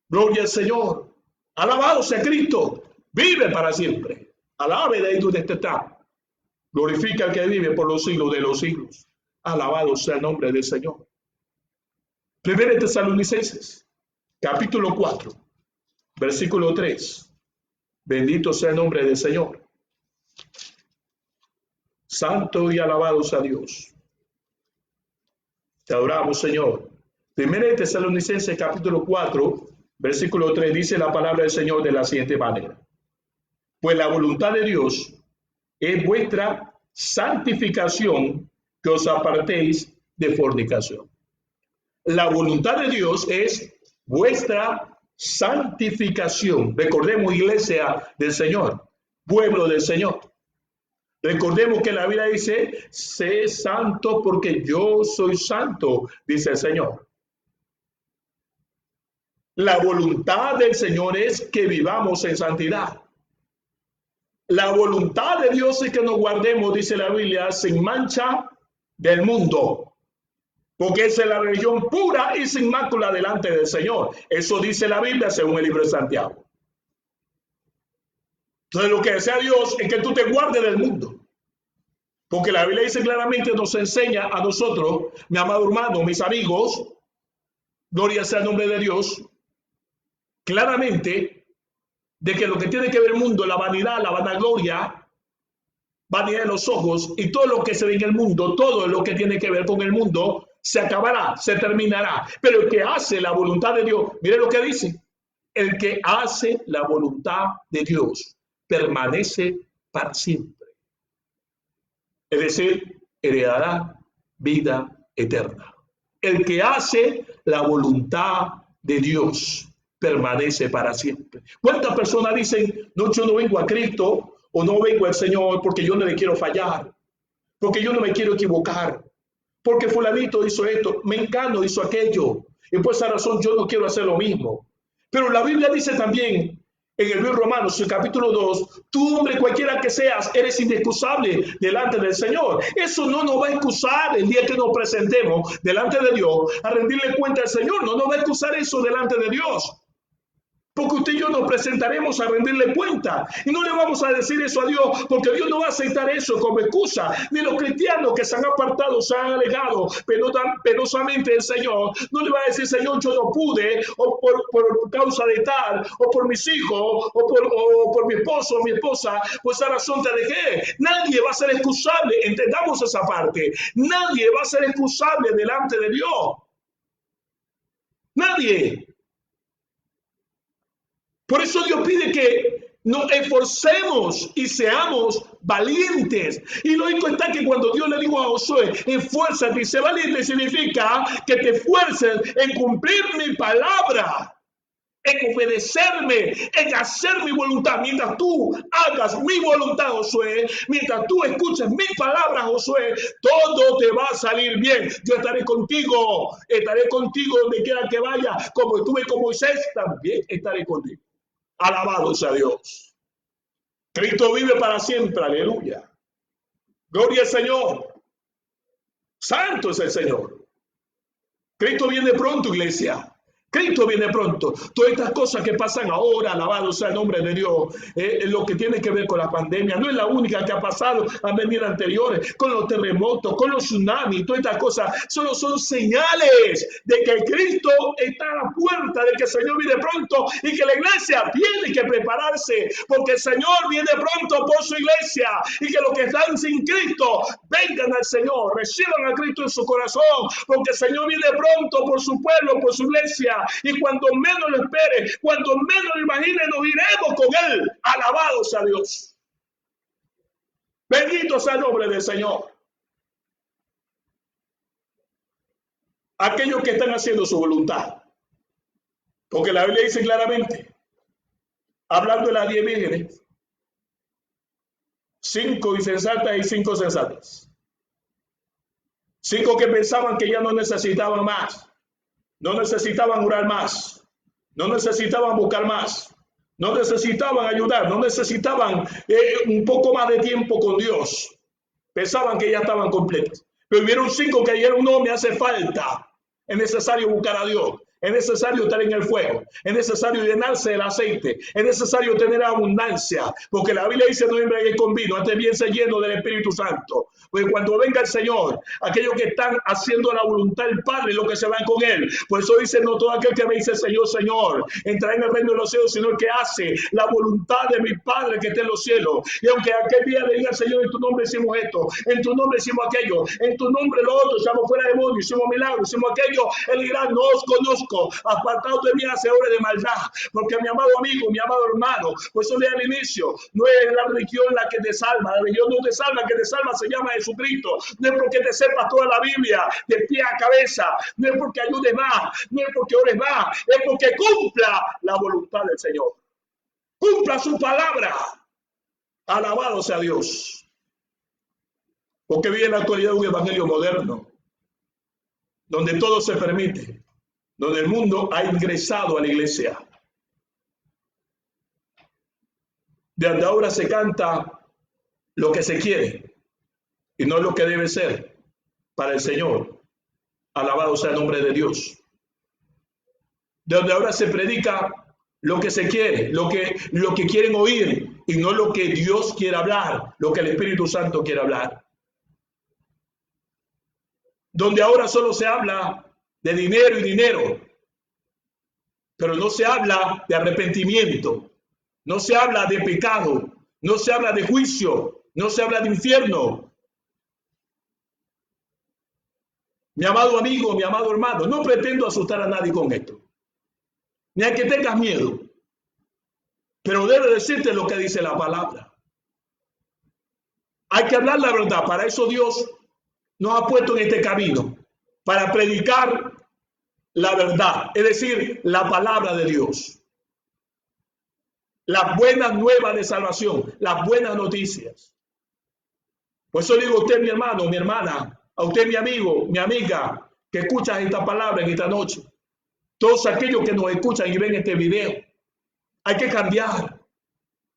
Gloria al Señor. Alabado sea Cristo. Vive para siempre. Alabe de ahí donde está. Glorifica al que vive por los siglos de los siglos. Alabado sea el nombre del Señor. Primera de Tesalonicenses, capítulo 4, versículo 3. Bendito sea el nombre del Señor. Santo y alabado sea Dios. Te adoramos, Señor. Primera de Tesalonicenses, capítulo 4, versículo 3, dice la palabra del Señor de la siguiente manera. Pues la voluntad de Dios es vuestra santificación, que os apartéis de fornicación. La voluntad de Dios es vuestra santificación. Recordemos, iglesia del Señor, pueblo del Señor. Recordemos que la Biblia dice, sé santo porque yo soy santo, dice el Señor. La voluntad del Señor es que vivamos en santidad. La voluntad de Dios es que nos guardemos, dice la Biblia, sin mancha del mundo, porque esa es la religión pura y sin mácula delante del Señor. Eso dice la Biblia según el libro de Santiago. Entonces lo que desea Dios es que tú te guardes del mundo, porque la Biblia dice claramente, nos enseña a nosotros, mi amado hermano, mis amigos, gloria sea el nombre de Dios, claramente, de que lo que tiene que ver el mundo, la vanidad, la vanagloria, vanidad de los ojos y todo lo que se ve en el mundo, todo lo que tiene que ver con el mundo, se acabará, se terminará. Pero el que hace la voluntad de Dios, mire lo que dice, el que hace la voluntad de Dios permanece para siempre. es decir, heredará vida eterna. El que hace la voluntad de Dios permanece para siempre. ¿Cuántas personas dicen, no, yo no vengo a Cristo o no vengo al Señor porque yo no le quiero fallar, porque yo no me quiero equivocar, porque fulanito hizo esto, mengano hizo aquello, y por esa razón yo no quiero hacer lo mismo? Pero la Biblia dice también en el libro de Romanos, el capítulo 2, tú, hombre, cualquiera que seas, eres inexcusable delante del Señor. Eso no nos va a excusar el día que nos presentemos delante de Dios a rendirle cuenta al Señor. No nos va a excusar eso delante de Dios. Porque usted y yo nos presentaremos a rendirle cuenta. Y no le vamos a decir eso a Dios, porque Dios no va a aceptar eso como excusa. Ni los cristianos que se han apartado, se han alejado penosamente del Señor, no le va a decir, Señor, yo no pude, o por causa de tal, o por mis hijos, o por mi esposo o mi esposa, por esa razón te dejé. Nadie va a ser excusable, entendamos esa parte. Nadie va a ser excusable delante de Dios. Nadie. Por eso Dios pide que nos esforcemos y seamos valientes. Y lo único está que cuando Dios le dijo a Josué, esfuérzate y sé valiente, significa que te esfuerces en cumplir mi palabra, en obedecerme, en hacer mi voluntad. Mientras tú hagas mi voluntad, Josué, mientras tú escuches mi palabra, Josué, todo te va a salir bien. Yo estaré contigo donde quiera que vaya, como estuve con Moisés, también estaré contigo. Alabado sea Dios. Cristo vive para siempre, aleluya. Gloria al Señor. Santo es el Señor. Cristo viene pronto, iglesia. Cristo viene pronto. Todas estas cosas que pasan ahora, alabado sea el nombre de Dios, lo que tiene que ver con la pandemia, no es la única que ha pasado, han venido anteriores, con los terremotos, con los tsunamis, todas estas cosas, solo son señales de que Cristo está a la puerta, de que el Señor viene pronto y que la iglesia tiene que prepararse, porque el Señor viene pronto por su iglesia y que los que están sin Cristo vengan al Señor, reciban a Cristo en su corazón, porque el Señor viene pronto por su pueblo, por su iglesia. Y cuando menos lo espere, cuando menos lo imagine, nos iremos con Él. Alabado sea Dios. Bendito sea el nombre del Señor. Aquellos que están haciendo su voluntad. Porque la Biblia dice claramente, hablando de las 10 vírgenes, 5 insensatas y 5 sensatas. 5 que pensaban que ya no necesitaban más. No necesitaban orar más, no necesitaban buscar más, no necesitaban ayudar, no necesitaban un poco más de tiempo con Dios. Pensaban que ya estaban completos. Pero hubieron 5 que dijeron, no, me hace falta. Es necesario buscar a Dios. Es necesario estar en el fuego, es necesario llenarse del aceite, es necesario tener abundancia, porque la Biblia dice no embriaguéis con vino, antes bien se lleno del Espíritu Santo. Porque cuando venga el Señor, aquellos que están haciendo la voluntad del Padre, los que se van con Él, por eso dice, no todo aquel que me dice Señor, Señor, entrará en el reino de los cielos, sino el que hace la voluntad de mi Padre que está en los cielos. Y aunque aquel día le diga al Señor, en tu nombre hicimos esto, en tu nombre hicimos aquello, en tu nombre lo otro, echamos fuera demonios, hicimos milagros, hicimos aquello, Él dirá, no os conozco, apartados de mí, hacedores de maldad, porque mi amado amigo, mi amado hermano, pues eso leí al inicio, no es la religión la que te salva, la religión no te salva, que te salva se llama Jesucristo, no es porque te sepas toda la Biblia de pie a cabeza, no es porque ayudes más, no es porque ores más, es porque cumpla la voluntad del Señor, cumpla su palabra. Alabado sea Dios, porque vive en la actualidad un evangelio moderno, donde todo se permite, donde el mundo ha ingresado a la iglesia. De donde ahora se canta lo que se quiere y no lo que debe ser para el Señor. Alabado sea el nombre de Dios. De donde ahora se predica lo que se quiere, lo que quieren oír y no lo que Dios quiere hablar, lo que el Espíritu Santo quiere hablar. Donde ahora solo se habla de dinero y dinero, pero no se habla de arrepentimiento, no se habla de pecado, no se habla de juicio, no se habla de infierno. Mi amado amigo, mi amado hermano, no pretendo asustar a nadie con esto, ni a que tengas miedo, pero debe decirte lo que dice la palabra. Hay que hablar la verdad. Para eso Dios nos ha puesto en este camino, para predicar la verdad, es decir, la palabra de Dios. Las buenas nuevas de salvación, las buenas noticias. Por eso le digo a usted, mi hermano, mi hermana, a usted, mi amigo, mi amiga, que escuchan esta palabra en esta noche. Todos aquellos que nos escuchan y ven este video, hay que cambiar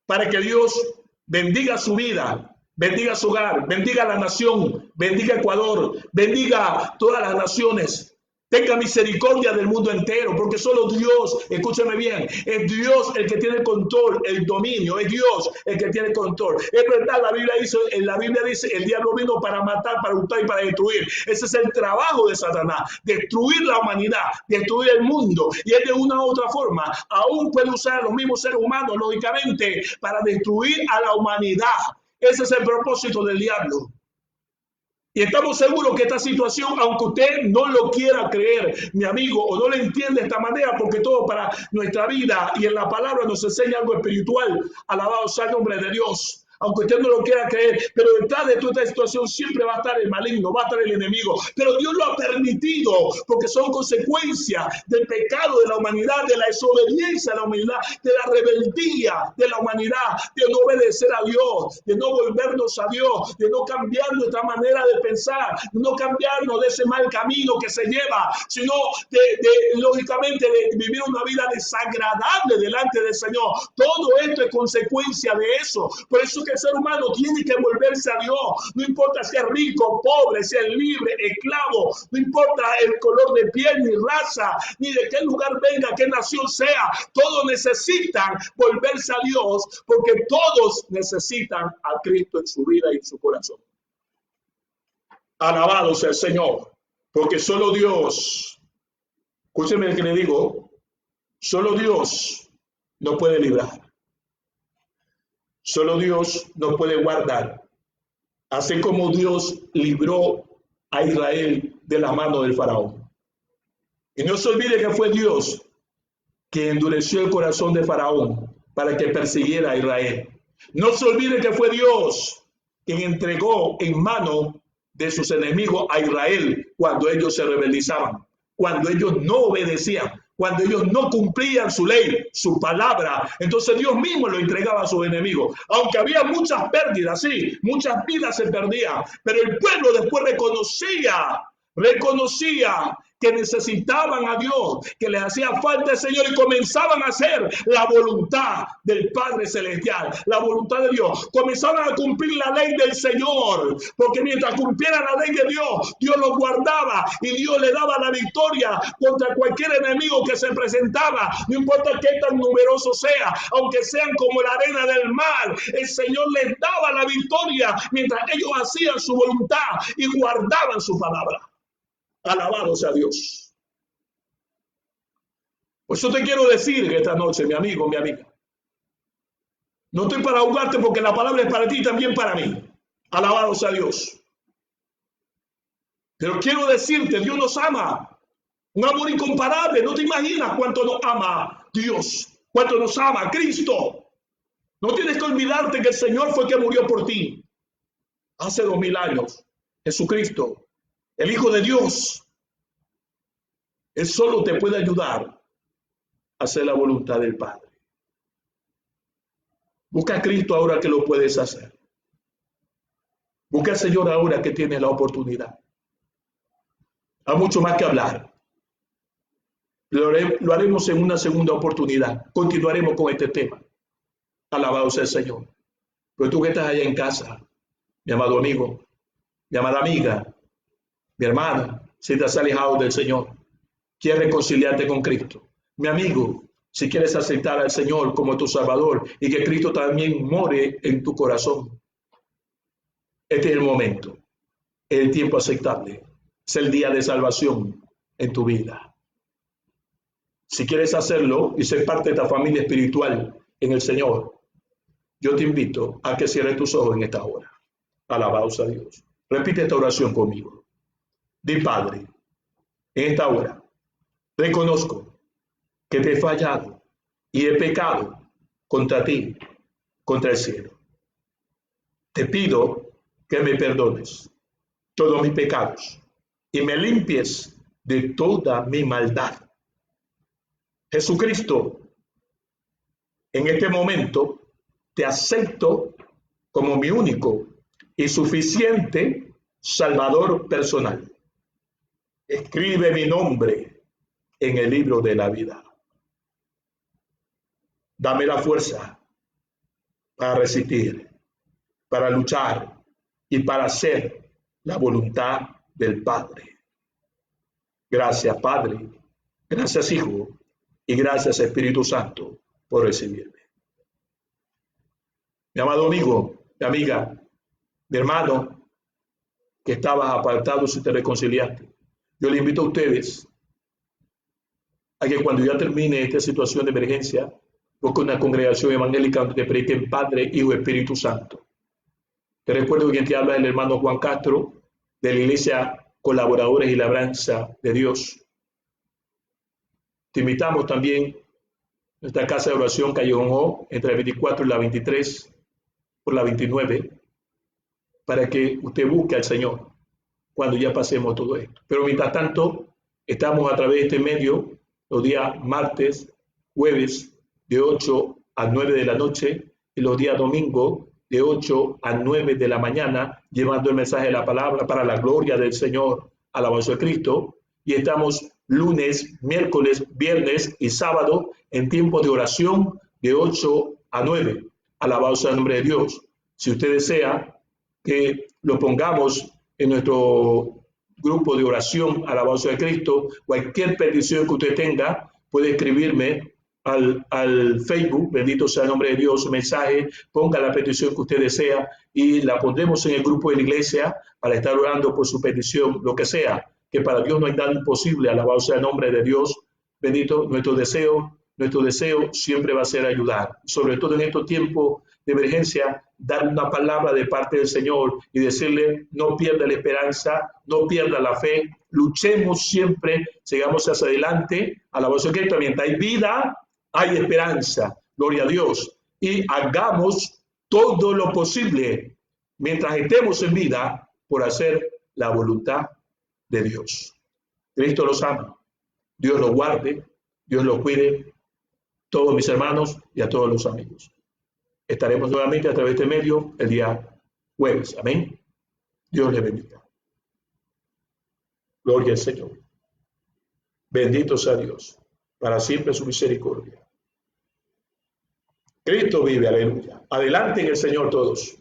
para que Dios bendiga su vida, bendiga su hogar, bendiga la nación, bendiga Ecuador, bendiga todas las naciones. Tenga misericordia del mundo entero, porque solo Dios, escúcheme bien, es Dios el que tiene el control, el dominio, es Dios el que tiene el control. Es verdad, la Biblia dice, el diablo vino para matar, para hurtar y para destruir. Ese es el trabajo de Satanás, destruir la humanidad, destruir el mundo. Y él de una u otra forma, aún puede usar a los mismos seres humanos, lógicamente, para destruir a la humanidad. Ese es el propósito del diablo. Y estamos seguros que esta situación, aunque usted no lo quiera creer, mi amigo, o no lo entiende de esta manera, porque todo para nuestra vida y en la palabra nos enseña algo espiritual, alabado sea el nombre de Dios. Aunque usted no lo quiera creer, pero detrás de toda esta situación siempre va a estar el maligno, va a estar el enemigo. Pero Dios lo ha permitido porque son consecuencias del pecado de la humanidad, de la desobediencia de la humanidad, de la rebeldía de la humanidad, de no obedecer a Dios, de no volvernos a Dios, de no cambiar nuestra manera de pensar, de no cambiarnos de ese mal camino que se lleva, sino lógicamente de vivir una vida desagradable delante del Señor. Todo esto es consecuencia de eso. Por eso que el ser humano tiene que volverse a Dios. No importa si es rico, pobre, si es libre, esclavo, no importa el color de piel, ni raza, ni de qué lugar venga, qué nación sea. Todos necesitan volverse a Dios, porque todos necesitan a Cristo en su vida y en su corazón. Alabado sea el Señor, porque solo Dios, escúcheme lo que le digo, solo Dios nos puede librar. Solo Dios nos puede guardar. Así como Dios libró a Israel de la mano del faraón. Y no se olvide que fue Dios que endureció el corazón de faraón para que persiguiera a Israel. No se olvide que fue Dios quien entregó en mano de sus enemigos a Israel cuando ellos se rebelizaban, cuando ellos no obedecían, cuando ellos no cumplían su ley, su palabra. Entonces Dios mismo lo entregaba a sus enemigos. Aunque había muchas pérdidas, sí, muchas vidas se perdían, pero el pueblo después reconocía que necesitaban a Dios, que les hacía falta el Señor y comenzaban a hacer la voluntad del Padre Celestial, la voluntad de Dios. Comenzaban a cumplir la ley del Señor, porque mientras cumplieran la ley de Dios, Dios los guardaba y Dios le daba la victoria contra cualquier enemigo que se presentaba, no importa qué tan numeroso sea, aunque sean como la arena del mar, el Señor les daba la victoria mientras ellos hacían su voluntad y guardaban su palabra. Alabado sea Dios. Por eso te quiero decir que esta noche, mi amigo, mi amiga, no estoy para ahogarte porque la palabra es para ti y también para mí. Alabado sea Dios. Pero quiero decirte, Dios nos ama. Un amor incomparable. No te imaginas cuánto nos ama Dios, cuánto nos ama Cristo. No tienes que olvidarte que el Señor fue el que murió por ti hace 2000 años. Jesucristo, el Hijo de Dios. Él solo te puede ayudar a hacer la voluntad del Padre. Busca a Cristo ahora que lo puedes hacer. Busca al Señor ahora que tienes la oportunidad. Hay mucho más que hablar. Lo haremos en una segunda oportunidad. Continuaremos con este tema. Alabado sea el Señor. Pero tú que estás allá en casa, mi amado amigo, mi amada amiga, mi hermana, si te has alejado del Señor, quieres reconciliarte con Cristo. Mi amigo, si quieres aceptar al Señor como tu Salvador y que Cristo también more en tu corazón, este es el momento, es el tiempo aceptable, es el día de salvación en tu vida. Si quieres hacerlo y ser parte de esta familia espiritual en el Señor, yo te invito a que cierres tus ojos en esta hora. Alabado sea Dios. Repite esta oración conmigo. Di, Padre, en esta hora, reconozco que te he fallado y he pecado contra ti, contra el cielo. Te pido que me perdones todos mis pecados y me limpies de toda mi maldad. Jesucristo, en este momento te acepto como mi único y suficiente Salvador personal. Escribe mi nombre en el libro de la vida. Dame la fuerza para resistir, para luchar y para hacer la voluntad del Padre. Gracias, Padre. Gracias, Hijo. Y gracias, Espíritu Santo, por recibirme. Mi amado amigo, mi amiga, mi hermano, que estabas apartado si te reconciliaste. Yo le invito a ustedes a que cuando ya termine esta situación de emergencia, busque una congregación evangélica donde te prediquen Padre, Hijo y Espíritu Santo. Te recuerdo que quien te habla es el hermano Juan Castro, de la Iglesia Colaboradores y Labranza de Dios. Te invitamos también a nuestra casa de oración Callejón O, entre la 24 y la 23, por la 29, para que usted busque al Señor cuando ya pasemos todo esto. Pero mientras tanto, estamos a través de este medio los días martes, jueves, de 8 a 9 de la noche, y los días domingo, de 8 a 9 de la mañana, llevando el mensaje de la palabra para la gloria del Señor, alabanza de Cristo. Y estamos lunes, miércoles, viernes y sábado en tiempo de oración de 8 a 9. Alabanza al nombre de Dios. Si usted desea que lo pongamos en nuestro grupo de oración, alabanza de Cristo, cualquier petición que usted tenga, puede escribirme al Facebook, bendito sea el nombre de Dios, mensaje, ponga la petición que usted desea y la pondremos en el grupo de la iglesia para estar orando por su petición, lo que sea, que para Dios no hay nada imposible, alabado sea el nombre de Dios, bendito, nuestro deseo siempre va a ser ayudar, sobre todo en estos tiempos de emergencia, dar una palabra de parte del Señor y decirle, no pierda la esperanza, no pierda la fe, luchemos siempre, sigamos hacia adelante, alabado sea Cristo, mientras hay vida, hay esperanza, gloria a Dios, y hagamos todo lo posible mientras estemos en vida por hacer la voluntad de Dios. Cristo los ama, Dios los guarde, Dios los cuide, todos mis hermanos y a todos los amigos. Estaremos nuevamente a través de este medio el día jueves. Amén. Dios les bendiga. Gloria al Señor. Bendito sea Dios. Para siempre su misericordia. Cristo vive, aleluya. Adelante en el Señor todos.